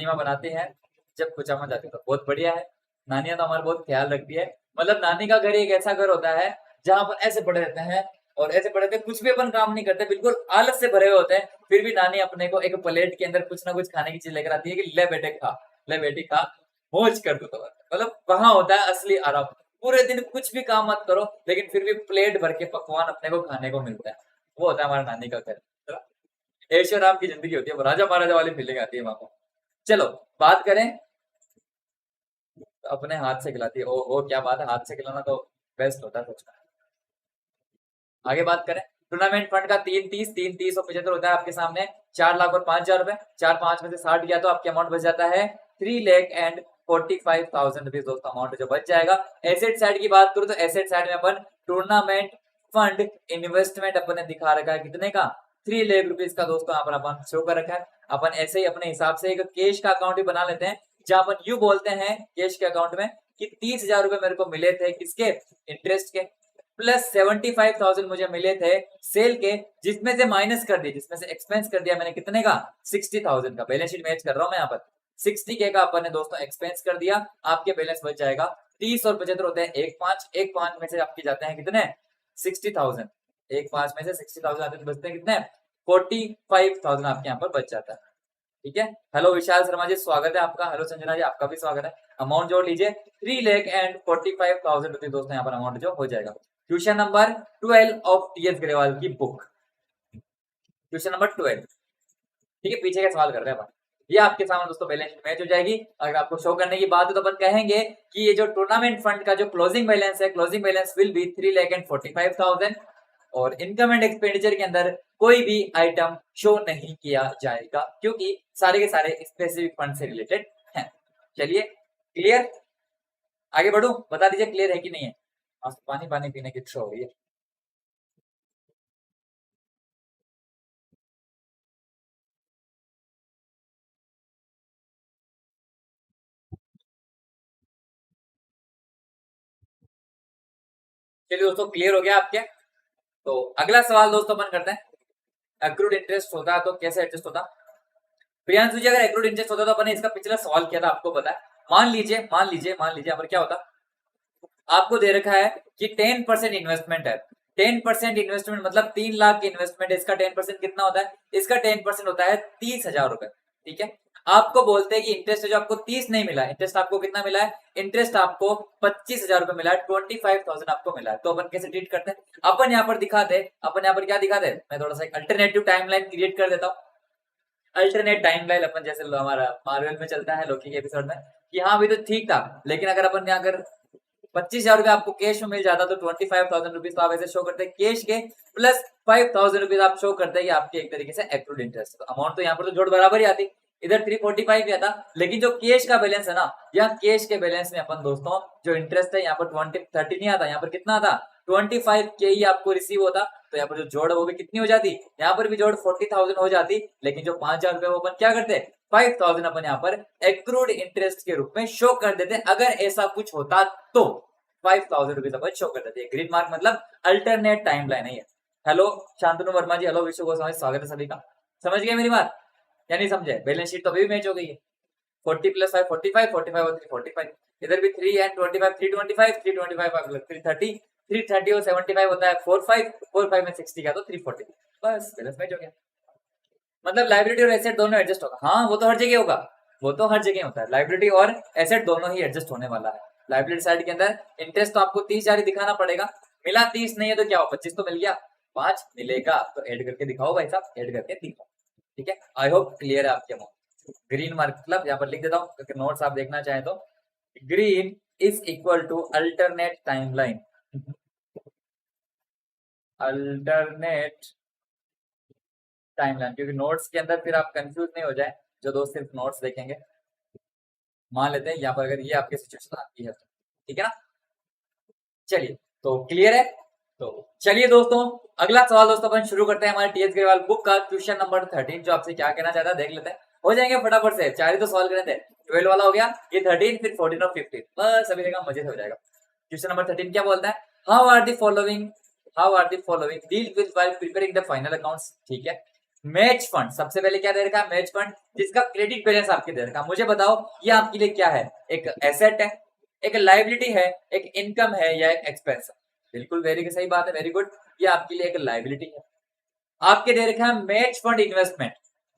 माँ बनाते हैं जब कुछ आमा जाती है, तो बहुत बढ़िया है। नानियां तो हमारा बहुत ख्याल रखती है। मतलब नानी का घर एक ऐसा घर होता है जहां पर ऐसे पड़े रहते हैं और ऐसे पड़े रहते हैं, कुछ भी अपन काम नहीं करते, बिल्कुल आलस से भरे हुए होते हैं, फिर भी नानी अपने को एक प्लेट के अंदर कुछ ना कुछ खाने की चीज लेकर आती है कि ले बेटे खा, ले बेटी खा, मौज कर दो। तो मतलब वहां होता है असली आराम। पूरे दिन कुछ भी काम मत करो, लेकिन फिर भी प्लेट भर के पकवान अपने को खाने को मिलता है। वो होता है हमारा नानी का घर। ऐशो आराम की जिंदगी होती है, वो राजा महाराजा वाली फीलिंग आती है वहां को। चलो बात करें, तो अपने हाथ से खिलाती है, ओ क्या बात है, हाथ से खिलाना तो बेस्ट होता है सच में। आगे बात करें, टूर्नामेंट फंड का 3 30 और 75 होता है आपके सामने, 4 लाख और 5,000 रुपए, 4 5 में से 60 गया तो आपके अमाउंट बच जाता है 3,45,000 रुपीज दोस्तों, अमाउंट जो बच जाएगा। एसेट साइड की बात करूं तो एसेट साइड में अपन टूर्नामेंट फंड इन्वेस्टमेंट अपन ने दिखा रखा है कितने का, 3 लाख रुपीज का दोस्तों यहाँ पर अपन शो कर रखा है। अपन ऐसे ही अपने हिसाब से एक कैश का अकाउंट भी बना लेते हैं, जहां अपन यू बोलते हैं कैश के अकाउंट में कि 30,000 रुपए मेरे को मिले थे किसके, इंटरेस्ट के, प्लस 75,000 मुझे मिले थे सेल के, जिसमें से माइनस कर दिया, जिसमें से एक्सपेंस कर दिया मैंने कितने का, 60,000 का। बैलेंस शीट मैच कर रहा हूं मैं यहाँ पर, 60K का अपन ने दोस्तों एक्सपेंस कर दिया, आपके बैलेंस बच जाएगा 30 और 75 होते हैं 1,5 में से आपके जाते हैं कितने, 60,000, 1,5 में से 60,000 आते हैं, बचते हैं कितने, 45,000 आपके यहाँ पर बच जाता है। ठीक है, हेलो विशाल शर्मा जी स्वागत है आपका, हेलो संजना जी आपका भी स्वागत है। अमाउंट जोड़ लीजिए 3,45,000 रुपए दोस्तों यहाँ पर अमाउंट जो हो जाएगा। Question number 12 of TS Grewal की बुक, क्वेश्चन नंबर 12। ठीक है, पीछे का सवाल कर रहे हैं अपन, ये आपके सामने दोस्तों बैलेंस शीट मैच हो जाएगी। अगर आपको शो करने की बात है तो अपन कहेंगे कि ये जो टूर्नामेंट फंड का जो क्लोजिंग बैलेंस है, क्लोजिंग बैलेंस विल बी 3,45,000 और इनकम एंड एक्सपेंडिचर के अंदर कोई भी आइटम शो नहीं किया जाएगा क्योंकि सारे के सारे स्पेसिफिक फंड से रिलेटेड हैं। चलिए क्लियर, आगे बढ़ू, बता दीजिए क्लियर है कि नहीं है। आज पानी पानी पीने की इच्छा हो रही है। चलिए दोस्तों क्लियर हो गया आपके। तो अगला सवाल दोस्तों अपन करते हैं, एक्रूड इंटरेस्ट होता है तो कैसे एडजस्ट होता। प्रियांशु जी अगर एक्रूड इंटरेस्ट होता तो अपन ने इसका पिछला सवाल किया था, आपको पता है। मान लीजिए यहाँ पर क्या होता, आपको दे रखा है कि 10% इन्वेस्टमेंट है, 10% इन्वेस्टमेंट मतलब 3 लाख की इन्वेस्टमेंट है, इसका 10% कितना होता है, इसका 10% होता है 30,000 रुपए। ठीक है, आपको बोलते हैं कि इंटरेस्ट जो आपको 30 नहीं मिला, इंटरेस्ट आपको कितना मिला है, इंटरेस्ट आपको 25,000 रुपए मिला है, 25,000 आपको मिला है। तो अपन कैसे ट्रीट करते हैं, अपन यहाँ पर दिखाते, अपन यहाँ पर क्या दिखाते, मैं थोड़ा सा अल्टरनेटिव टाइमलाइन क्रिएट कर देता हूँ। अल्टरनेट टाइमलाइन अपन जैसे हमारा मार्वल में चलता है लोकी के एपिसोड में कि हाँ अभी तो ठीक था, लेकिन अगर अपन यहाँ अगर 25,000 रुपए आपको कैश में मिल जाता तो 25,000 रुपीज तो आप ऐसे शो करते हैं कैश के, प्लस 5,000 रुपीज आप शो करते हैं कि आपके एक तरीके से एक्रूड इंटरेस्ट। तो अमाउंट तो यहाँ पर तो जोड़ बराबर ही आती, इधर 345 ही आता, लेकिन जो कैश का बैलेंस है ना, यहाँ कैश के बैलेंस में अपन दोस्तों जो इंटरेस्ट है यहाँ पर 30 नहीं आता, यहाँ पर कितना आता, 25K ही आपको रिसीव होता। तो यहाँ पर जो जोड़ है वो भी कितनी हो जाती, यहाँ पर भी जोड़ 40,000 हो जाती, लेकिन जो 5,000 रुपए वो अपन क्या करते, 5,000 अपन यहाँ पर एक्रूड इंटरेस्ट के रूप में शो कर देते। अगर ऐसा कुछ होता तो 5,000 रुपीज अपन शो कर देते। ग्रीन मार्क मतलब अल्टरनेट टाइमलाइन है ये। हेलो शांतनु वर्मा जी, हेलो विश्व गोस्वामी, स्वागत है सभी का। समझ गए मेरी बात या नहीं समझे, बैलेंस शीट तो अभी भी मैच हो गई है, 40 प्लस 5 45, 45 और 3 45, इधर भी 3 एंड 25 325, 325 330, 330 और 75 होता है 45, 45 में 60 का तो 340, बस बैलेंस मैच हो गया। मतलब लाइबिलिटी और एसेट दोनों एडजस्ट होगा, हाँ वो तो हर जगह होगा, वो तो हर जगह होता है, लाइबिलिटी और एसेट दोनों ही एडजस्ट होने वाला है। लाइबिलिटी साइड के अंदर इंटरेस्ट तो आपको 30 जारी दिखाना पड़ेगा, मिला 30 नहीं है तो क्या हो, 25 तो मिल गया, 5 मिलेगा तो ऐड करके दिखाओ भाई साहब, ऐड करके दिखाओ। ठीक है, आई होप क्लियर है आपके अमाउंट। ग्रीन मार्क मतलब यहाँ पर लिख देता हूँ क्योंकि नोट्स आप देखना चाहें तो, green is equal to alternate timeline, alternate timeline, क्योंकि नोट्स के अंदर फिर आप कंफ्यूज नहीं हो जाए, जो दोस्त सिर्फ नोट्स देखेंगे। मान लेते हैं यहाँ पर अगर ये आपके सिचुएशन आती है, ठीक है ना। चलिए तो क्लियर है, तो चलिए दोस्तों अगला सवाल दोस्तों अपन शुरू करते हैं हमारे टीएस ग्रेवाल बुक का क्वेश्चन नंबर 13, जो आपसे क्या कहना चाहता है देख लेते हैं, हो जाएंगे फटाफट से, 4 ही तो सवाल करने थे, 12 वाला हो गया, ये 13 फिर 14 और 15, बस सभी जगह मजे से हो जाएगा। क्वेश्चन नंबर 13 क्या बोलता है, how are the following deal with while preparing the final accounts. ठीक है, मैच फंड सबसे पहले क्या दे रखा है, मैच फंड जिसका क्रेडिट बैलेंस आपके दे रखा है। मुझे बताओ ये आपके लिए क्या है, एक एसेट है, एक लाइबिलिटी है, एक इनकम है या एक एक्सपेंस है। बिल्कुल वेरी सही बात है, वेरी गुड, ये आपके लिए एक लाइबिलिटी है। आपके दे रखा है match fund investment,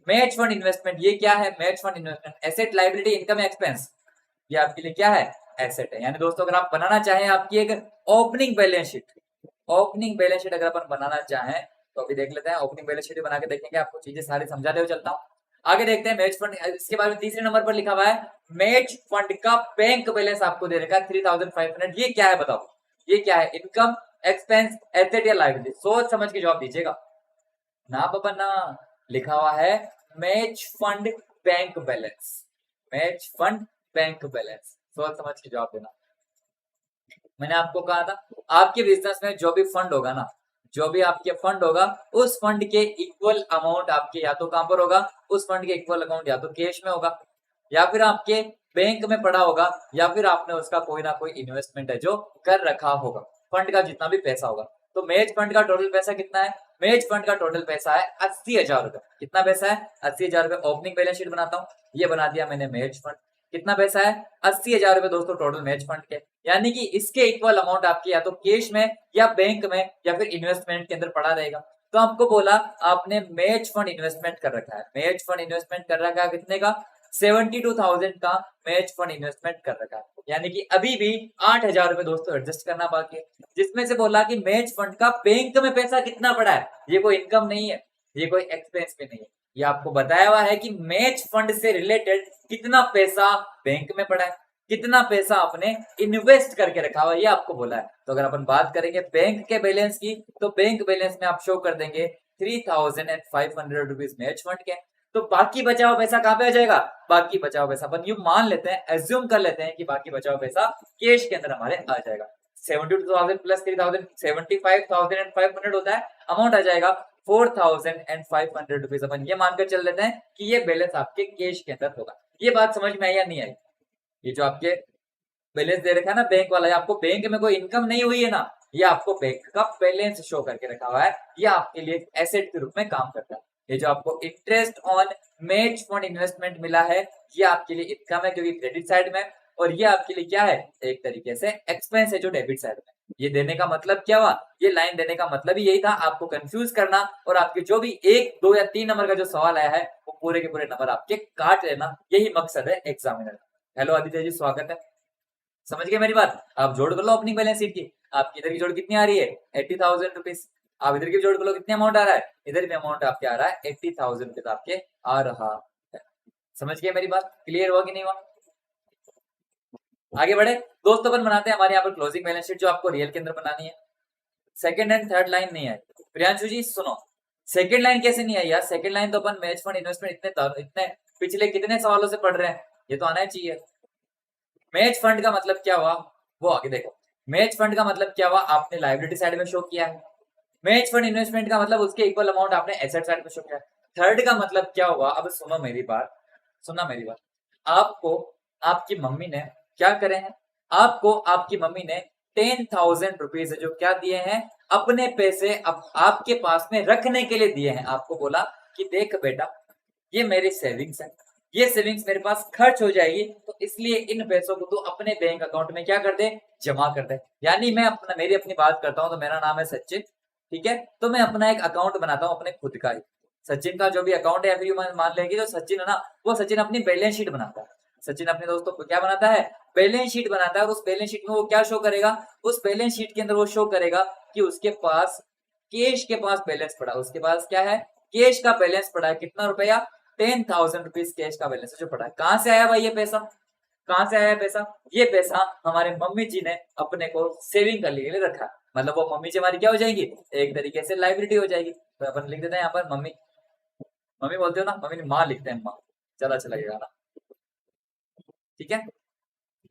match fund investment ये क्या है, match fund investment, asset liability income expense, ये आपके लिए क्या है, एसेट है। यानी दोस्तों अगर आप बनाना चाहें आपकी एक opening balance sheet, opening balance sheet अगर अपन बनाना चाहें तो अभी देख लेते हैं, ओपनिंग बैलेंस शीट बना के देखेंगे, आपको चीजें सारी समझाते हुए चलता हूँ। आगे देखते हैं मैच फंड, इसके बाद में तीसरे नंबर पर लिखा हुआ है मैच फंड का बैंक बैलेंस आपको दे रखा है 3,500, ये क्या है बताओ, ये क्या है, इनकम एक्सपेंस एसेट या लायबिलिटी, सोच समझ के जवाब दीजिएगा ना पापा ना। लिखा हुआ है match fund bank balance, match fund bank balance, सोच समझ के जवाब देना। मैंने आपको कहा था आपके बिजनेस में जो भी फंड होगा ना, जो भी आपके फंड होगा उस फंड के इक्वल अमाउंट आपके या तो कहां पर होगा, उस फंड के इक्वल अमाउंट या तो कैश में होगा या फिर आपके बैंक में पड़ा होगा या फिर आपने उसका कोई ना कोई इन्वेस्टमेंट है जो कर रखा होगा, फंड का जितना भी पैसा होगा। तो मेज फंड का टोटल पैसा कितना है? मेज फंड का टोटल पैसा है 80,000 रुपए। कितना पैसा है? 80,000 रुपए। ओपनिंग बैलेंस शीट बनाता हूँ, ये बना दिया मैंने मेज फंड। कितना पैसा है? 80,000 रुपए दोस्तों टोटल मेज फंड के। यानी कि इसके इक्वल अमाउंट आपके या तो कैश में या बैंक में या फिर इन्वेस्टमेंट के अंदर पड़ा रहेगा। तो आपको बोला आपने मेज फंड इन्वेस्टमेंट कर रखा है, मेज फंड इन्वेस्टमेंट कर रखा है कितने का? 72,000 का मेज फंड इन्वेस्टमेंट कर रखा है। यानी कि अभी भी 8,000 रुपए दोस्तों एडजस्ट करना बाकी है, जिसमें से बोला कि मेज फंड का बैंक में पैसा कितना पड़ा है। ये कोई इनकम नहीं है, ये कोई एक्सपेंस भी नहीं है, ये आपको बताया हुआ है कि मेज फंड से रिलेटेड कितना पैसा बैंक में पड़ा है, कितना पैसा आपने इन्वेस्ट करके रखा हुआ है, ये आपको बोला है। तो अगर अपन बात करेंगे बैंक के बैलेंस की, तो बैंक बैलेंस में आप शो कर देंगे 3,500 रुपीज मेज फंड के। तो बाकी बचा हुआ पैसा कहां पे आ जाएगा? बाकी बचा हुआ पैसा अपन यू मान लेते हैं, एज्यूम कर लेते हैं कि बाकी बचा हुआ पैसा कैश के अंदर हमारे आ जाएगा। 72,000 प्लस 3,000 75,500 होता है, अमाउंट आ जाएगा 4,500 रुपीज। अपन ये मानकर चल लेते हैं कि ये बैलेंस आपके कैश के अंदर होगा। ये बात समझ में आई या नहीं आई? ये जो आपके बैलेंस दे रखा है ना बैंक वाला, आपको बैंक में कोई इनकम नहीं हुई है ना, ये आपको बैंक का बैलेंस शो करके रखा हुआ है, ये आपके लिए एसेट के रूप में काम करता है। ये जो आपको इंटरेस्ट ऑन मेज फंड इन्वेस्टमेंट मिला है, ये आपके लिए इनकम है क्योंकि क्रेडिट साइड में, और ये आपके लिए क्या है? एक तरीके से एक्सपेंस है जो डेबिट साइड में। ये देने का मतलब क्या हुआ? ये लाइन देने का मतलब ही यही था, आपको कंफ्यूज करना और आपके जो भी 1, 2 या 3 नंबर का जो सवाल आया है वो पूरे के पूरे नंबर आपके काट लेना, यही मकसद है एग्जामिनर का। हेलो आदित्य जी, स्वागत है। समझ गए मेरी बात? आप जोड़ कर लो ओपनिंग बैलेंस शीट की। आपकी इधर की जोड़ कितनी आ रही है? 80,000 रुपीज। आप इधर की जोड़ कर लो, कितने अमाउंट आ रहा है? इधर भी अमाउंट आपके आ रहा है 80,000 रुपीज आपके आ रहा है। समझ गए मेरी बात? क्लियर हुआ कि नहीं हुआ? आगे बढ़े दोस्तों, अपन बनाते हैं हमारे यहाँ पर क्लोजिंग बैलेंस शीट जो आपको रियल के अंदर बनानी है। सेकंड एंड थर्ड लाइन नहीं है। प्रियांशु जी सुनो, सेकंड लाइन कैसे नहीं आई यार? सेकंड लाइन तो अपन मैच फंड इन्वेस्टमेंट इतने पिछले कितने सवालों से पढ़ रहे हैं, ये तो आना चाहिए। मैच फंड का मतलब क्या हुआ वो आगे देखो। मैच फंड का मतलब क्या हुआ? आपने लायबिलिटी साइड में शो किया है। मैच फंड इन्वेस्टमेंट का मतलब उसके इक्वल अमाउंट आपने एसेट साइड में शो किया है। थर्ड का मतलब क्या हुआ? अब सुनो मेरी बात, सुना मेरी बात। आपको आपकी मम्मी ने क्या करे हैं? आपको आपकी मम्मी ने 10,000 रुपीज जो क्या दिए हैं, अपने पैसे आपके पास में रखने के लिए दिए हैं। आपको बोला कि देख बेटा, ये मेरी सेविंग्स है, ये सेविंग्स मेरे पास खर्च हो जाएगी, तो इसलिए इन पैसों को तू अपने बैंक अकाउंट में क्या कर दे? जमा कर दे। यानी मैं मेरी अपनी बात करता हूं तो मेरा नाम है सचिन, ठीक है? तो मैं अपना एक अकाउंट बनाता हूं अपने खुद का ही। सचिन का जो भी अकाउंट है, फिर मान लेंगे जो सचिन है ना, वो सचिन अपनी बैलेंस शीट बनाता है। सचिन अपने दोस्तों को क्या बनाता है? बैलेंस शीट बनाता है। और उस बैलेंस शीट में वो क्या शो करेगा? उस बैलेंस शीट के अंदर वो शो करेगा कि उसके पास कैश के पास बैलेंस पड़ा, उसके पास क्या है? कैश का बैलेंस पड़ा है। कितना रुपया? 10,000 रुपीज कैश का बैलेंस जो पड़ा है। कहां से आया भाई ये पैसा? कहां से आया पैसा? ये पैसा हमारे मम्मी जी ने अपने को सेविंग करने के लिए रखा। मतलब वो मम्मी जी हमारी क्या हो जाएगी? एक तरीके से लाइबिलिटी हो जाएगी। तो अपन लिख देते हैं यहाँ पर मम्मी। मम्मी बोलते हो ना, मम्मी ने माँ लिखते हैं, माँ ज्यादा अच्छा लगेगा ना, ठीक है?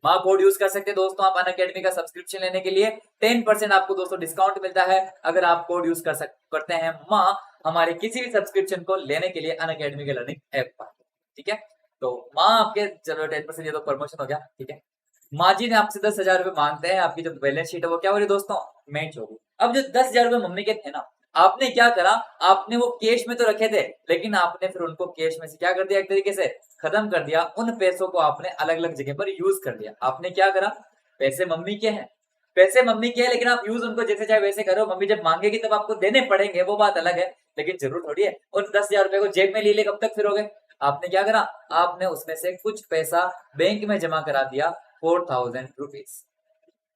माँ कोड यूज कर सकते हैं दोस्तों आप अनअकैडमी का सब्सक्रिप्शन लेने के लिए। 10% आपको दोस्तों डिस्काउंट मिलता है अगर आप कोड यूज करते हैं माँ हमारे किसी भी सब्सक्रिप्शन को लेने के लिए अनअकैडमी के लर्निंग ऐप पर, ठीक है? तो माँ आपके चलो 10% ये तो प्रमोशन हो गया, ठीक है? माँ जी ने आपसे 10,000 रुपए मांगते हैं, आपकी जो बैलेंस शीट है वो क्या हो रही है दोस्तों? मैच होगी। अब जो 10,000 रुपए मम्मी के थे ना, आपने क्या करा? आपने वो कैश में तो रखे थे, लेकिन आपने फिर उनको कैश में से क्या कर दिया? एक तरीके से खत्म कर दिया। उन पैसों को आपने अलग अलग जगह पर यूज कर दिया। आपने क्या करा? पैसे मम्मी के हैं, पैसे मम्मी के हैं, लेकिन आप यूज उनको जैसे चाहे वैसे करो। मम्मी जब मांगेगी तब आपको देने पड़ेंगे, वो बात अलग है, लेकिन जरूर थोड़ी है उन 10,000 रुपए को जेब में ले ले कब तक फिरोगे? आपने क्या करा? आपने उसमें से कुछ पैसा बैंक में जमा करा दिया, 4,000 रुपीज।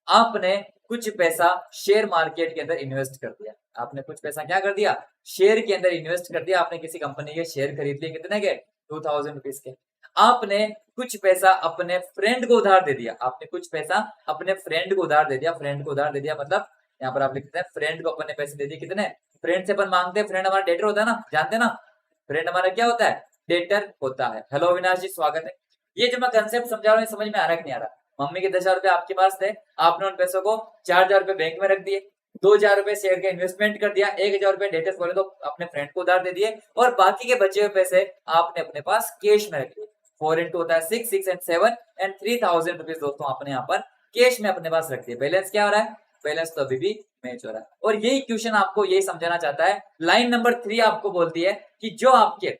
आपने कुछ पैसा शेयर मार्केट के अंदर इन्वेस्ट कर दिया। आपने कुछ पैसा क्या कर दिया? शेयर के अंदर इन्वेस्ट कर दिया। आपने किसी कंपनी के शेयर खरीद लिए, कितने के? 2,000 रुपीज के। आपने कुछ पैसा अपने फ्रेंड को उधार दे दिया। आपने कुछ पैसा अपने फ्रेंड को उधार दे दिया। फ्रेंड को उधार दे दिया मतलब यहाँ पर आप लिखते हैं फ्रेंड को अपने पैसे दे दिए। कितने? फ्रेंड से अपन मांगते हैं, फ्रेंड हमारा डेटर होता है ना, जानते हैं ना? फ्रेंड हमारा क्या होता है? डेटर होता है। हेलो अविनाश जी, स्वागत है। ये जो मैं कंसेप्ट समझा रहा हूँ समझ में आ रहा है कि नहीं आ रहा? मम्मी के 10,000 रुपए आपके पास थे, आपने उन पैसों को 4,000 रुपए बैंक में रख दिए, 2,000 रुपए शेयर का इन्वेस्टमेंट कर दिया, 1,000 रुपए लेटेस्ट बोले तो अपने फ्रेंड को उधार दे दिए, और बाकी के बचे हुए पैसे आपने अपने पास कैश में रख लिए। 4 इंटू होता है 6, 6 एंड 7 एंड 3,000 रुपीज दोस्तों आपने यहाँ पर कैश में अपने पास रख दिए। बैलेंस क्या हो रहा है? बैलेंस तो अभी भी मैच हो रहा है। और यही क्वेश्चन आपको यही समझाना चाहता है। लाइन नंबर 3 आपको बोलती है कि जो आपके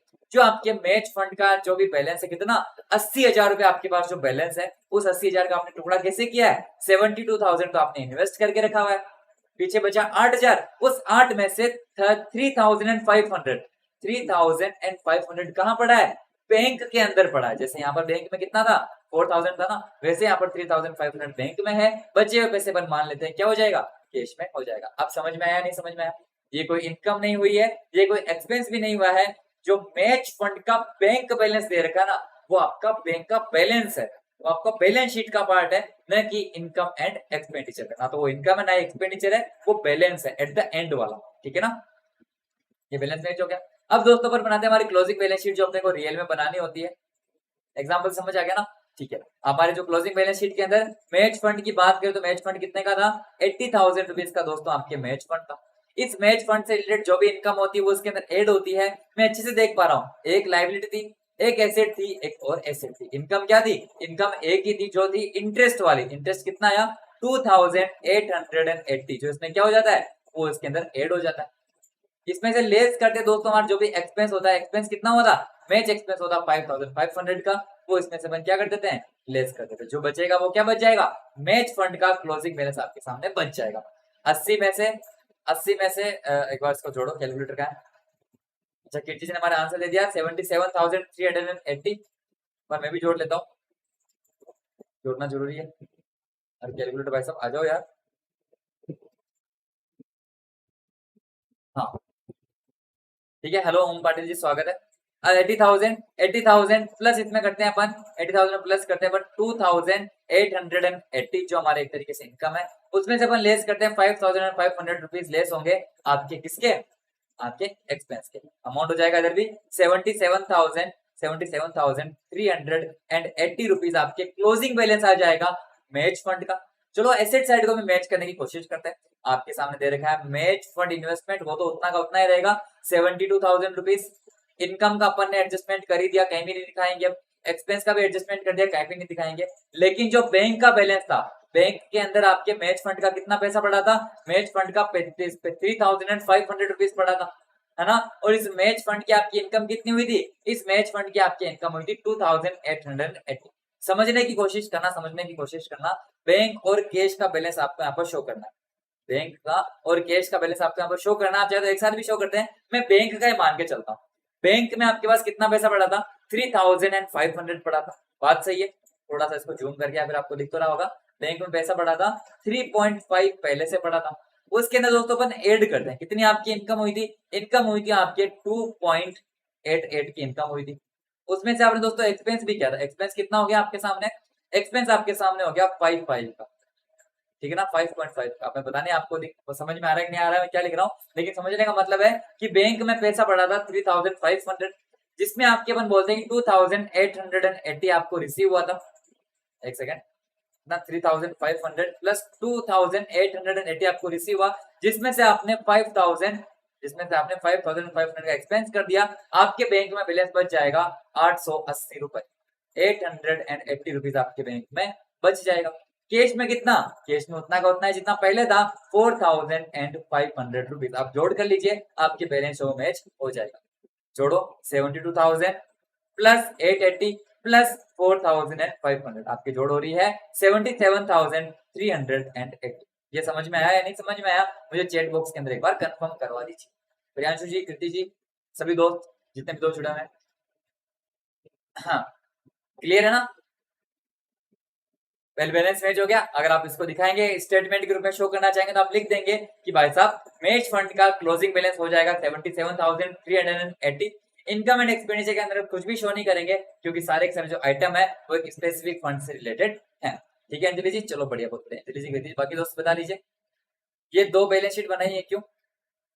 मैच फंड का जो भी बैलेंस है, कितना 80,000 रुपए आपके पास जो बैलेंस है, उस 80,000 का आपने टुकड़ा कैसे किया है? 72,000 तो आपने इन्वेस्ट करके रखा हुआ है, पीछे बचा 8,000, उस 8 में से 3,500 कहां पड़ा है? बैंक के अंदर पड़ा है। जैसे यहाँ पर बैंक में कितना था? 4,000 था ना, वैसे यहाँ पर 3,500 बैंक में है, बचे हुए पैसे पर मान लेते हैं क्या हो जाएगा? कैश में हो जाएगा। अब समझ में आया नहीं समझ में आया? ये कोई इनकम नहीं हुई है, ये कोई एक्सपेंस भी नहीं हुआ है। जो मैच फंड का बैंक बैलेंस दे रखा है ना, वो आपका बैंक का बैलेंस है, वो आपका बैलेंस शीट का पार्ट है, न कि इनकम एंड एक्सपेंडिचर का। ना तो वो इनकम है ना एक्सपेंडिचर है, वो बैलेंस है एट द एंड वाला। ठीक है ना, ये बैलेंस मैच हो गया। अब दोस्तों पर बनाते हैं हमारी क्लोजिंग बैलेंस शीट, जो अपने को रियल में बनानी होती है। एग्जाम्पल समझ आ गया ना? ठीक है, हमारे जो क्लोजिंग बैलेंस शीट के अंदर मैच फंड की बात करें तो मैच फंड कितने का था? 80,000 रुपीज का दोस्तों आपके मैच फंड था। इस मैच फंड से रिलेटेड जो भी इनकम होती है वो उसके अंदर ऐड होती है। मैं अच्छे से देख पा रहा हूँ, एक लायबिलिटी थी, एक एसेट थी, एक और एसेट थी। इनकम क्या थी? इनकम एक ही थी, जो थी इंटरेस्ट वाली। इंटरेस्ट कितना आया? 2,880, जो इसमें क्या हो जाता है? वो इसके अंदर ऐड हो जाता है। इसमें से लेस करते दोस्तों हमारा जो भी एक्सपेंस होता है, एक्सपेंस कितना होता? मैच एक्सपेंस होता 5,500 का, वो इसमें से अपन क्या कर देते हैं? लेस कर देते हैं। जो बचेगा वो क्या बच जाएगा? मैच फंड का क्लोजिंग बैलेंस आपके सामने बच जाएगा। 80 में से एक बार इसको जोड़ो, कैलकुलेटर का है। अच्छा, कीर्ति जी ने हमारा आंसर दे दिया 77,380, पर मैं भी जोड़ लेता हूँ, जोड़ना जरूरी है। अरे कैलकुलेटर भाई साहब आ जाओ यार। हाँ ठीक है, हेलो ओम पाटिल जी, स्वागत है। 80,000 प्लस इसमें करते हैं अपन, 80,000 प्लस करते हैं अपन 2,880, जो हमारे एक तरीके से इनकम है। उसमें से अपन लेस करते हैं 5,500 रुपीज लेस होंगे आपके किसके? आपके एक्सपेंस के। अमाउंट हो जाएगा इधर भी 77,380 रुपीज आपके क्लोजिंग बैलेंस आ जाएगा मैच फंड का। चलो एसेट साइड को भी मैच करने की कोशिश करते हैं। आपके सामने दे रखा है मैच फंड इन्वेस्टमेंट, वो तो उतना का उतना ही रहेगा 72,000 रुपीज। इनकम का अपन ने एडजस्टमेंट कर ही दिया, कहीं भी नहीं दिखाएंगे। अब एक्सपेंस का भी एडजस्टमेंट कर दिया, कहीं भी नहीं दिखाएंगे। लेकिन जो बैंक का बैलेंस था, बैंक के अंदर आपके मैच फंड का कितना पैसा पड़ा था? मैच फंड का 3,500 रुपीज पड़ा था, है ना। और इस मैच फंड की आपकी इनकम कितनी हुई थी? इस मैच फंड की आपकी इनकम हुई थी 2,880। समझने की कोशिश करना, समझने की कोशिश करना। बैंक और कैश का बैलेंस आपको यहाँ पर शो करना है, बैंक का और कैश का बैलेंस आपको यहाँ पर शो करना। आप चाहे तो एक साथ भी शो करते हैं, मैं बैंक का ही मान के चलता हूँ। बैंक में आपके पास कितना पैसा पड़ा था? 3,500 पड़ा था। बात सही है, थोड़ा सा इसको जूम करके फिर आपको दिख तो रहा होगा। बैंक में पैसा पड़ा था 3.5 पहले से पड़ा था। उसके अंदर दोस्तों अपन ऐड करते हैं, कितनी आपकी इनकम हुई थी? इनकम हुई थी आपके 2.88 की इनकम हुई थी। उसमें से आपने दोस्तों एक्सपेंस भी किया था। एक्सपेंस कितना हो गया आपके सामने? एक्सपेंस आपके सामने हो गया 5.5 का, ठीक है ना, 5.5 का। मैं पता नहीं आपको समझ में आ रहा है कि नहीं आ रहा है मैं क्या लिख रहा हूँ, लेकिन समझने का मतलब है कि बैंक में पैसा पड़ा था 3,500, जिसमें आपके अपन बोलते हैं कि 2,880 आपको रिसीव हुआ था। एक सेकेंड ना, 3,500 प्लस 2,880 आपको रिसीव हुआ, जिसमें से आपने 5,500 का एक्सपेंस कर दिया। आपके बैंक में बैलेंस बच जाएगा 880 रुपए, 880 रुपीज आपके बैंक में बच जाएगा। कैश में कितना? कैश में उतना का उतना है जितना पहले था, 4,500 रुपीज। आप जोड़ कर लीजिए, आपके बैलेंस शो मैच हो जाएगा। जोड़ो 72,000 प्लस 880 प्लस 4,500, आपकी जोड़ हो रही है 77,380। ये समझ में आया या नहीं समझ में आया? मुझे चैट बॉक्स के अंदर एक बार कंफर्म करवा दीजिए। प्रियांशु जी, कृति जी, सभी दोस्त जितने भी दोस्त जुड़े हैं, हाँ क्लियर है ना? वेल बैलेंस मैच हो गया। अगर आप इसको दिखाएंगे स्टेटमेंट के रूप में शो करना चाहेंगे तो आप लिख देंगे कि भाई साहब मैच फंड का क्लोजिंग बैलेंस हो जाएगा 77,380। इनकम एंड एक्सपेंडिचर के अंदर कुछ भी शो नहीं करेंगे, क्योंकि सारे के सारे जो आइटम है वो एक स्पेसिफिक फंड से रिलेटेड है। ठीक है अंजलि जी, चलो बढ़िया, बहुत बढ़िया। अंजलि जी, बाकी दोस्त बता दीजिए ये दो बैलेंस शीट बनाई है क्यों?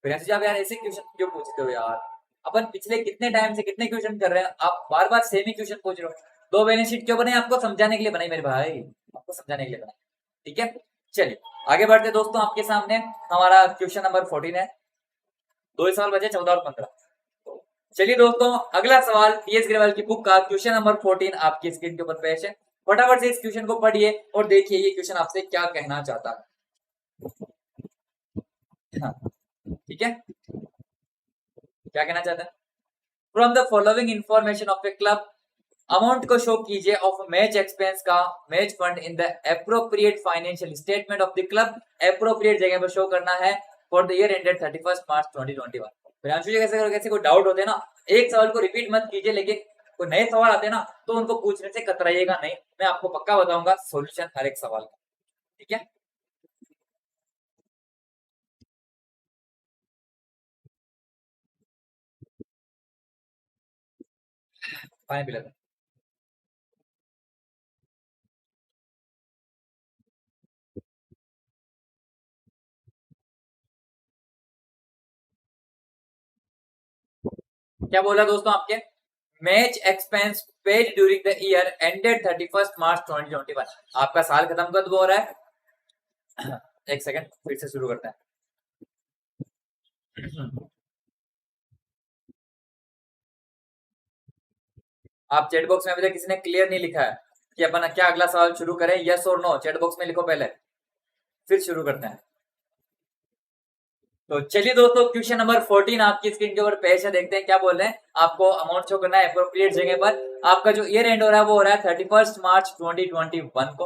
प्रियांशु जी, आप यार ऐसे क्वेश्चन क्यों पूछते हो यार? अपन पिछले कितने टाइम से कितने क्वेश्चन कर रहे हैं, आप बार बार सेम ही क्वेश्चन पूछ रहे हो। दो बैलेंस शीट क्यों बनाई? आपको समझाने के लिए बनाई मेरे भाई, आपको समझाने के लिए बनाई। ठीक है, चलिए आगे बढ़ते दोस्तों, आपके सामने हमारा क्वेश्चन नंबर 14 है। 2 सवाल बचे, 14 और 15। चलिए दोस्तों, अगला सवाल पीएस ग्रेवाल की बुक का क्वेश्चन नंबर 14 आपकी स्क्रीन के ऊपर पेश है। फटाफट से इस क्वेश्चन को पढ़िए और देखिए ये क्वेश्चन आपसे क्या कहना चाहता है। हाँ, ठीक है, क्या कहना चाहता है? From the following information of A club, amount को शो कीजिए ऑफ मैच एक्सपेंस का match fund in the appropriate financial statement of the club. Appropriate जगह पर शो करना है फॉर द ईयर एंडेड 31 मार्च 2021। प्रियांशु जी, कैसे कोई डाउट होते हैं ना, एक सवाल को रिपीट मत कीजिए, लेकिन कोई नए सवाल आते हैं ना तो उनको पूछने से कतराइएगा नहीं। मैं आपको पक्का बताऊंगा सॉल्यूशन हर एक सवाल का, ठीक है? पानी पी लेते हैं। क्या बोला दोस्तों आपके? Match expense paid during the year ended 31 मार्च 2021। आपका साल खत्म कब हो रहा है? एक सेकंड, फिर से शुरू करते हैं। आप चैट बॉक्स में अभी तक किसी ने क्लियर नहीं लिखा है कि अपन क्या अगला सवाल शुरू करें, यस और नो? चैट बॉक्स में लिखो पहले, फिर शुरू करते हैं। तो चलिए दोस्तों, क्वेश्चन नंबर 14 आपकी स्क्रीन के ऊपर पेश है। देखते हैं क्या बोल रहे हैं। आपको अमाउंट शो करना है एप्रोप्रिएट जगह पर। आपका जो ईयर एंड हो रहा है वो हो रहा है 31 मार्च 2021 को,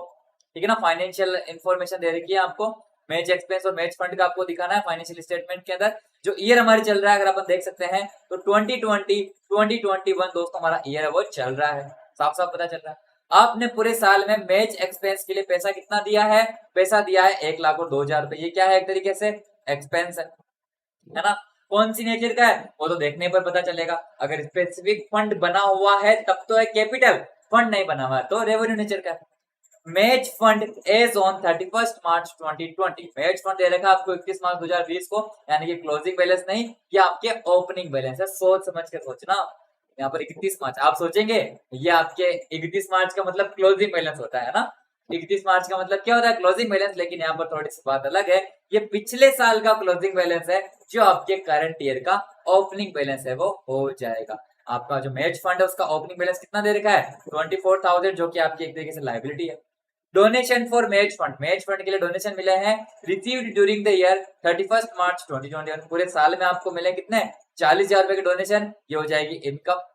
ठीक है ना? फाइनेंशियल इंफॉर्मेशन दे रखी है आपको, मैच एक्सपेंस और मैच फंड का आपको दिखाना है फाइनेंशियल स्टेटमेंट के अंदर। जो ईयर हमारी चल रहा है अगर अपन देख सकते हैं तो 2021 दोस्तों हमारा ईयर है वो चल रहा है, साफ साफ पता चल रहा है। आपने पूरे साल में मैच एक्सपेंस के लिए पैसा कितना दिया है? पैसा दिया है 1,02,000 रुपए। ये क्या है? एक तरीके से एक्सपेंस है ना? कौन सी नेचर का है वो तो देखने पर पता चलेगा। अगर स्पेसिफिक फंड बना हुआ है तब तो है कैपिटल, फंड नहीं बना हुआ है तो रेवेन्यू नेचर का है। Match fund as on 31 March 2020। Match fund दे रखा आपको 31 मार्च 2020 को, यानी कि क्लोजिंग बैलेंस नहीं, ये आपके ओपनिंग बैलेंस है। सोच समझ के सोचना। यहाँ पर 31 मार्च आप सोचेंगे ये आपके 31 मार्च का मतलब क्लोजिंग बैलेंस होता है ना? 31 मार्च का मतलब क्या होता है? Closing balance. लेकिन यहाँ पर थोड़ी सी बात अलग है, ये पिछले साल का क्लोजिंग बैलेंस है जो आपके करंट ईयर का ओपनिंग बैलेंस है वो हो जाएगा। आपका जो मैच फंड है उसका ओपनिंग बैलेंस कितना दे रखा है? 24,000, जो कि आपकी एक तरीके से लाइबिलिटी है। Donation for match fund, match fund के लिए डोनेशन मिले हैं रिसीव्ड ड्यूरिंग द ईयर 31 मार्च 2021। पूरे साल में आपको मिले कितने? 40,000 रुपए के डोनेशन, ये हो जाएगी income.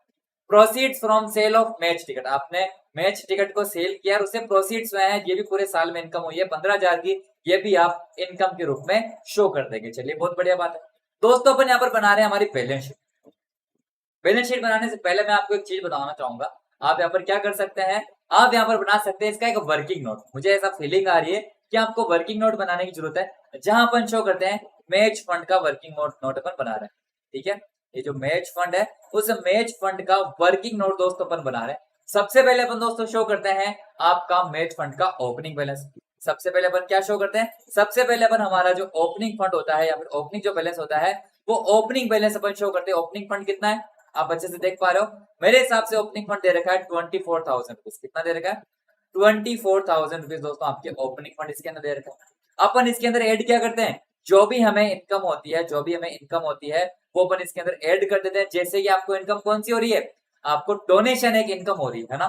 Proceeds from sale of match ticket, आपने मैच टिकट को सेल किया और उसे प्रोसीड्स में है, ये भी पूरे साल में इनकम हुई है 15,000 की, ये भी आप इनकम के रूप में शो कर देंगे। चलिए, बहुत बढ़िया बात है दोस्तों। अपन यहाँ पर बना रहे हैं हमारी बैलेंस शीट। बैलेंस शीट बनाने से पहले मैं आपको एक चीज बताना चाहूंगा। आप यहाँ पर क्या कर सकते हैं? आप यहाँ पर बना सकते हैं इसका एक वर्किंग नोट। मुझे ऐसा फीलिंग आ रही है कि आपको वर्किंग नोट बनाने की जरूरत है, जहां अपन शो करते हैं मैच फंड का वर्किंग नोट अपन बना रहे हैं, ठीक है? ये जो मैच फंड है उस मैच फंड का वर्किंग नोट दोस्तों अपन बना रहे हैं। सबसे पहले अपन दोस्तों शो करते हैं आपका मैच फंड का ओपनिंग बैलेंस। सबसे पहले अपन क्या शो करते हैं? सबसे पहले अपन हमारा जो ओपनिंग फंड होता है या फिर ओपनिंग जो बैलेंस होता है वो ओपनिंग बैलेंस अपन शो करते हैं। ओपनिंग फंड कितना है आप अच्छे से देख पा रहे हो? मेरे हिसाब से ओपनिंग फंड दे रखा है 24,000 रुपीज। कितना दे रखा है? 24,000 रुपीज दोस्तों आपके ओपनिंग फंड इसके अंदर दे रखा है। अपन इसके अंदर ऐड क्या करते हैं? जो भी हमें इनकम होती है, जो भी हमें इनकम होती है वो अपन इसके अंदर ऐड कर देते हैं। जैसे कि आपको इनकम कौन सी हो रही है? आपको डोनेशन एक इनकम हो रही है ना?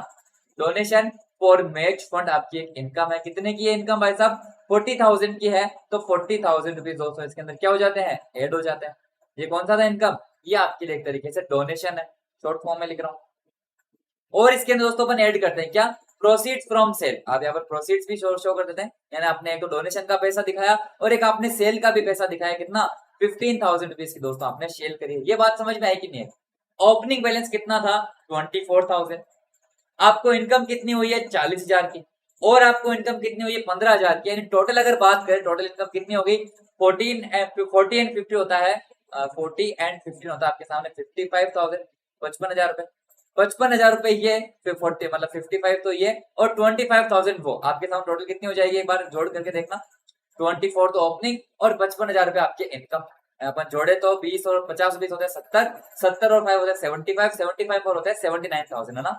डोनेशन फॉर मैच फंड आपकी एक इनकम है। कितने की है इनकम भाई साहब? 40,000 की है, तो 40,000 रुपीज दोस्तों इसके अंदर क्या हो जाते हैं? ऐड हो जाते हैं। ये कौन सा था इनकम? ये आपके लिए एक तरीके से डोनेशन है, शॉर्ट फॉर्म में लिख रहा हूं। और इसके अंदर दोस्तों अपन ऐड करते हैं क्या? Proceeds from sale. आप यहाँ पर प्रोसीड्स भी शो कर देते हैं, यानी आपने एक तो डोनेशन का पैसा दिखाया और एक आपने सेल का भी पैसा दिखाया। कितना? 15,000 रुपीज की दोस्तों आपने सेल करी है। ये बात समझ में आई कि नहीं? ओपनिंग बैलेंस कितना था? 24,000। आपको इनकम कितनी हुई है? 40,000 की। और आपको इनकम कितनी हुई है? 15,000 की। यानी टोटल अगर बात करें, टोटल इनकम कितनी हो गई? 40 एंड 50 होता है, 40 एंड 15 होता है आपके सामने 55,000, 55,000 रुपए। 55,000 रुपए ये, फिर 40 मतलब 55 तो ये, और 25,000 वो। आपके सामने टोटल कितनी हो जाएगी? एक बार जोड़ करके देखना। 24 तो ओपनिंग और 55,000 रुपए आपके इनकम। अपन जोड़े तो 20 और 50 20 होते हैं 70, 70 और 5 होते हैं 75, 75 और होता है 79,000, है ना?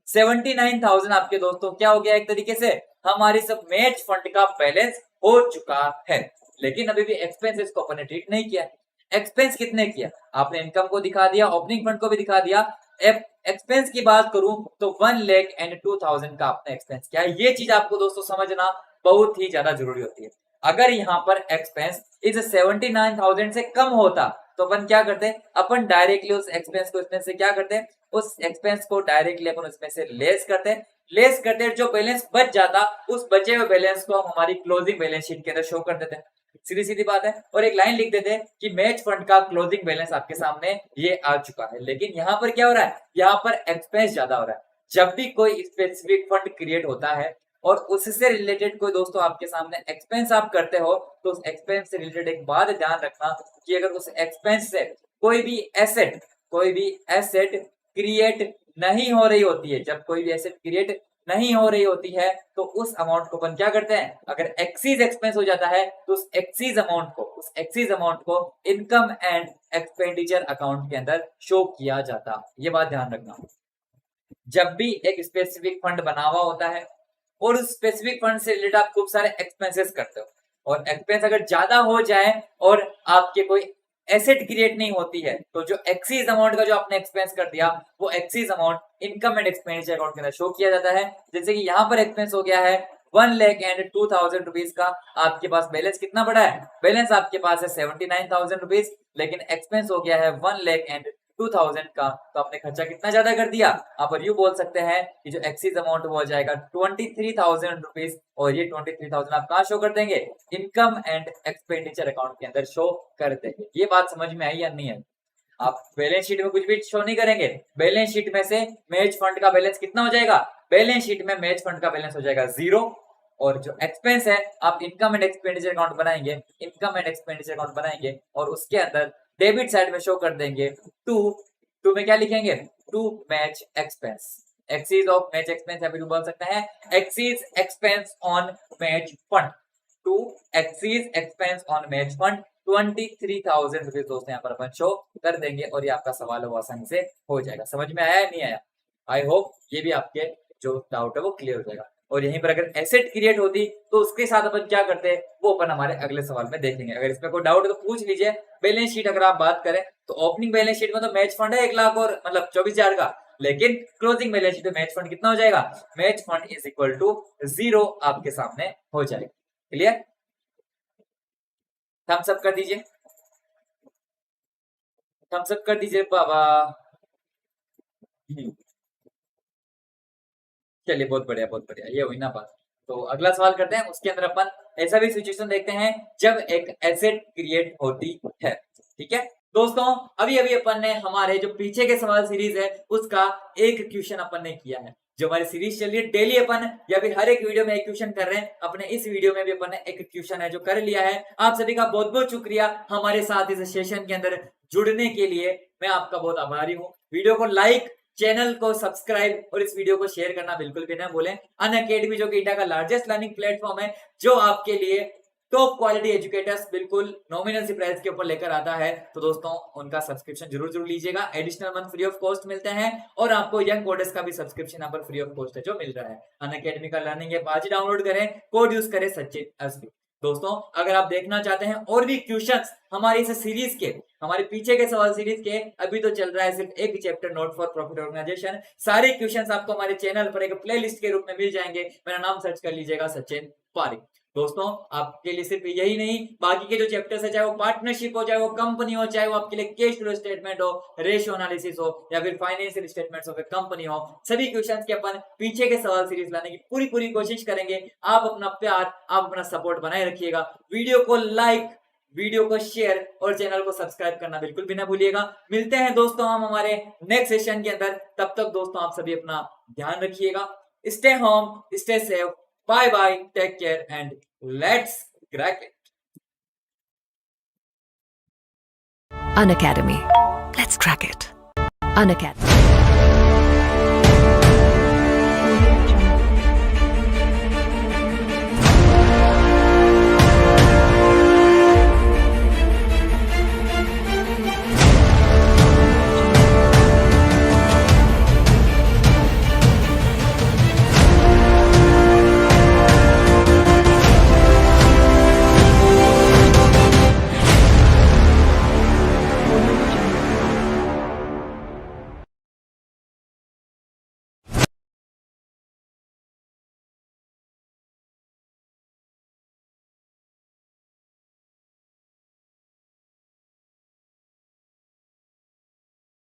79,000 आपके दोस्तों क्या हो गया? एक तरीके से हमारी सब मैच फंड का बैलेंस हो चुका है, लेकिन अभी भी एक्सपेंसेस को अपन ने ट्रीट नहीं किया। एक्सपेंस कितने किया? आपने इनकम को दिखा दिया, ओपनिंग फंड को भी दिखा दिया। एक्सपेंस की बात करूं तो 1,02,000 का आपने एक्सपेंस किया। ये चीज आपको दोस्तों समझना बहुत ही ज्यादा जरूरी होती है। अगर यहाँ पर एक्सपेंस इस 79,000 से कम होता तो अपन क्या करते? अपन डायरेक्टली उस एक्सपेंस को इसमें से क्या करते? उस एक्सपेंस को डायरेक्टली अपन उसमें से लेस करते जो बैलेंस बच जाता, उस बचे हुए बैलेंस को हम हमारी क्लोजिंग बैलेंस शीट के अंदर शो कर देते। सीधी सीधी बात है। और एक लाइन लिख देते कि मैच फंड का क्लोजिंग बैलेंस आपके सामने ये आ चुका है। लेकिन यहाँ पर क्या हो रहा है? यहाँ पर एक्सपेंस ज्यादा हो रहा है। जब भी कोई स्पेसिफिक फंड क्रिएट होता है और उससे रिलेटेड कोई दोस्तों आपके सामने एक्सपेंस आप करते हो, तो उस एक्सपेंस से रिलेटेड एक बात ध्यान रखना कि अगर उस एक्सपेंस से कोई भी एसेट क्रिएट नहीं हो रही होती है, जब कोई भी एसेट क्रिएट नहीं हो रही होती है तो उस अमाउंट को अपन क्या करते हैं? अगर एक्सीज एक्सपेंस हो जाता है तो उस एक्सीज अमाउंट को इनकम एंड एक्सपेंडिचर अकाउंट के अंदर शो किया जाता। ये बात ध्यान रखना। जब भी एक स्पेसिफिक फंड बना हुआ होता है और उस स्पेसिफिक फंड से रिलेटेड आप खूब सारे एक्सपेंसेस करते हो और एक्सपेंस अगर ज्यादा हो जाए और आपके कोई एसेट क्रिएट नहीं होती है, तो जो एक्सीज अमाउंट का जो आपने एक्सपेंस कर दिया वो excess amount income and expenditure account के अंदर शो किया जाता है। जैसे कि यहाँ पर एक्सपेंस हो गया है 1,02,000 रुपीज का। आपके पास बैलेंस कितना बड़ा है? बैलेंस आपके पास है 79,000 रुपीज, लेकिन एक्सपेंस हो गया है 1,02,000 का। तो आपने खर्चा कितना ज्यादा कर दिया? आप यूं बोल सकते हैं कि जो एक्सीज अमाउंट हो जाएगा 23,000 रुपीज, और ये 23,000 आप कहाँ शो कर देंगे? इनकम एंड एक्सपेंडिचर अकाउंट के अंदर शो कर देंगे। ये बात समझ में आई या नहीं है? आप बैलेंस शीट में कुछ भी शो नहीं करेंगे। बैलेंस शीट में से मैच फंड का बैलेंस कितना हो जाएगा? बैलेंस शीट में मैच फंड का बैलेंस हो जाएगा 0, और जो एक्सपेंस है आप इनकम एंड एक्सपेंडिचर अकाउंट बनाएंगे और उसके अंदर डेबिट साइड में शो कर देंगे टू में क्या लिखेंगे? To match expense, excess of match expense, या फिर बोल सकते हैं excess expense on match fund, to excess expense on match fund 23,000 rupees दोस्तों यहाँ पर अपन शो कर देंगे और ये आपका सवाल है वो आसानी से हो जाएगा। समझ में आया या नहीं आया? आई होप ये भी आपके जो डाउट है वो क्लियर हो जाएगा। और यहीं पर अगर एसेट क्रिएट होती तो उसके साथ अपन क्या करते हैं वो अपन हमारे अगले सवाल में देखेंगे। अगर इसमें कोई डाउट है तो पूछ लीजिए। बैलेंस शीट अगर आप बात करें तो ओपनिंग बैलेंस शीट में तो मैच फंड है 1 लाख और मतलब 24,000 का, लेकिन क्लोजिंग बैलेंस शीट में मैच फंड कितना हो जाएगा? Match fund is equal to 0 आपके सामने हो जाएगा। क्लियर? थम्स अप कर दीजिए, थम्स अप कर दीजिए बाबा। चलिए बहुत बढ़िया, ये हुई ना बात। तो अगला सवाल करते हैं। उसके अंदर अपन ऐसा भी सिचुएशन देखते हैं जब एक एसेट क्रिएट होती है। ठीक है दोस्तों, अभी अपन ने हमारे जो पीछे के सवाल सीरीज है उसका एक क्वेश्चन अपन ने किया है। जो हमारी सीरीज चल रही है डेली अपन या फिर हर एक वीडियो में एक क्वेश्चन कर रहे हैं। अपने इस वीडियो में भी अपन ने एक क्वेश्चन है जो कर लिया है। आप सभी का बहुत बहुत शुक्रिया हमारे साथ इस सेशन के अंदर जुड़ने के लिए। मैं आपका बहुत आभारी हूँ। वीडियो को लाइक, चैनल को सब्सक्राइब और इस वीडियो को शेयर करना बिल्कुल भी ना भूलें। अनअकैडमी जो कि इंडिया का लार्जेस्ट लर्निंग प्लेटफॉर्म है, जो आपके लिए टॉप क्वालिटी एजुकेटर्स बिल्कुल नॉमिनल सी प्राइस के ऊपर लेकर आता है। तो दोस्तों उनका सब्सक्रिप्शन जरूर लीजिएगा। Additional month free of cost मिलते हैं और आपको यंग कोडर्स का भी सब्सक्रिप्शन यहाँ पर फ्री ऑफ कॉस्ट है जो मिल रहा है। अनअकैडमी का लर्निंग ऐप आज ही डाउनलोड करें, कोड यूज करें सचिन एसबी। दोस्तों अगर आप देखना चाहते हैं और भी क्वेश्चंस हमारी इस सीरीज के, हमारे पीछे के सवाल सीरीज के, अभी तो चल रहा है सिर्फ एक chapter not for profit organisation. सारे क्वेश्चंस आपको हमारे चैनल पर एक प्लेलिस्ट के रूप में मिल जाएंगे। मेरा नाम सर्च कर लीजिएगा सचिन पारिक। दोस्तों आपके लिए सिर्फ यही नहीं, बाकी के जो चैप्टर्स है, चाहे वो पार्टनरशिप हो, चाहे वो कंपनी हो, चाहे वो आपके लिए कैश फ्लो स्टेटमेंट हो, रेशियो एनालिसिस हो, या फिर financial statements of A company हो, सभी क्वेश्चंस के अपन पीछे के सवाल सीरीज लाने की पूरी कोशिश करेंगे। आप अपना प्यार, आप अपना सपोर्ट बनाए रखिएगा। वीडियो को लाइक, वीडियो को शेयर और चैनल को सब्सक्राइब करना बिल्कुल भी ना भूलिएगा। मिलते हैं दोस्तों हम हमारे नेक्स्ट सेशन के अंदर। तब तक दोस्तों आप सभी अपना ध्यान रखिएगा। Stay home, stay safe, bye bye, take care and let's crack it. Unacademy. Let's crack it. Unacademy.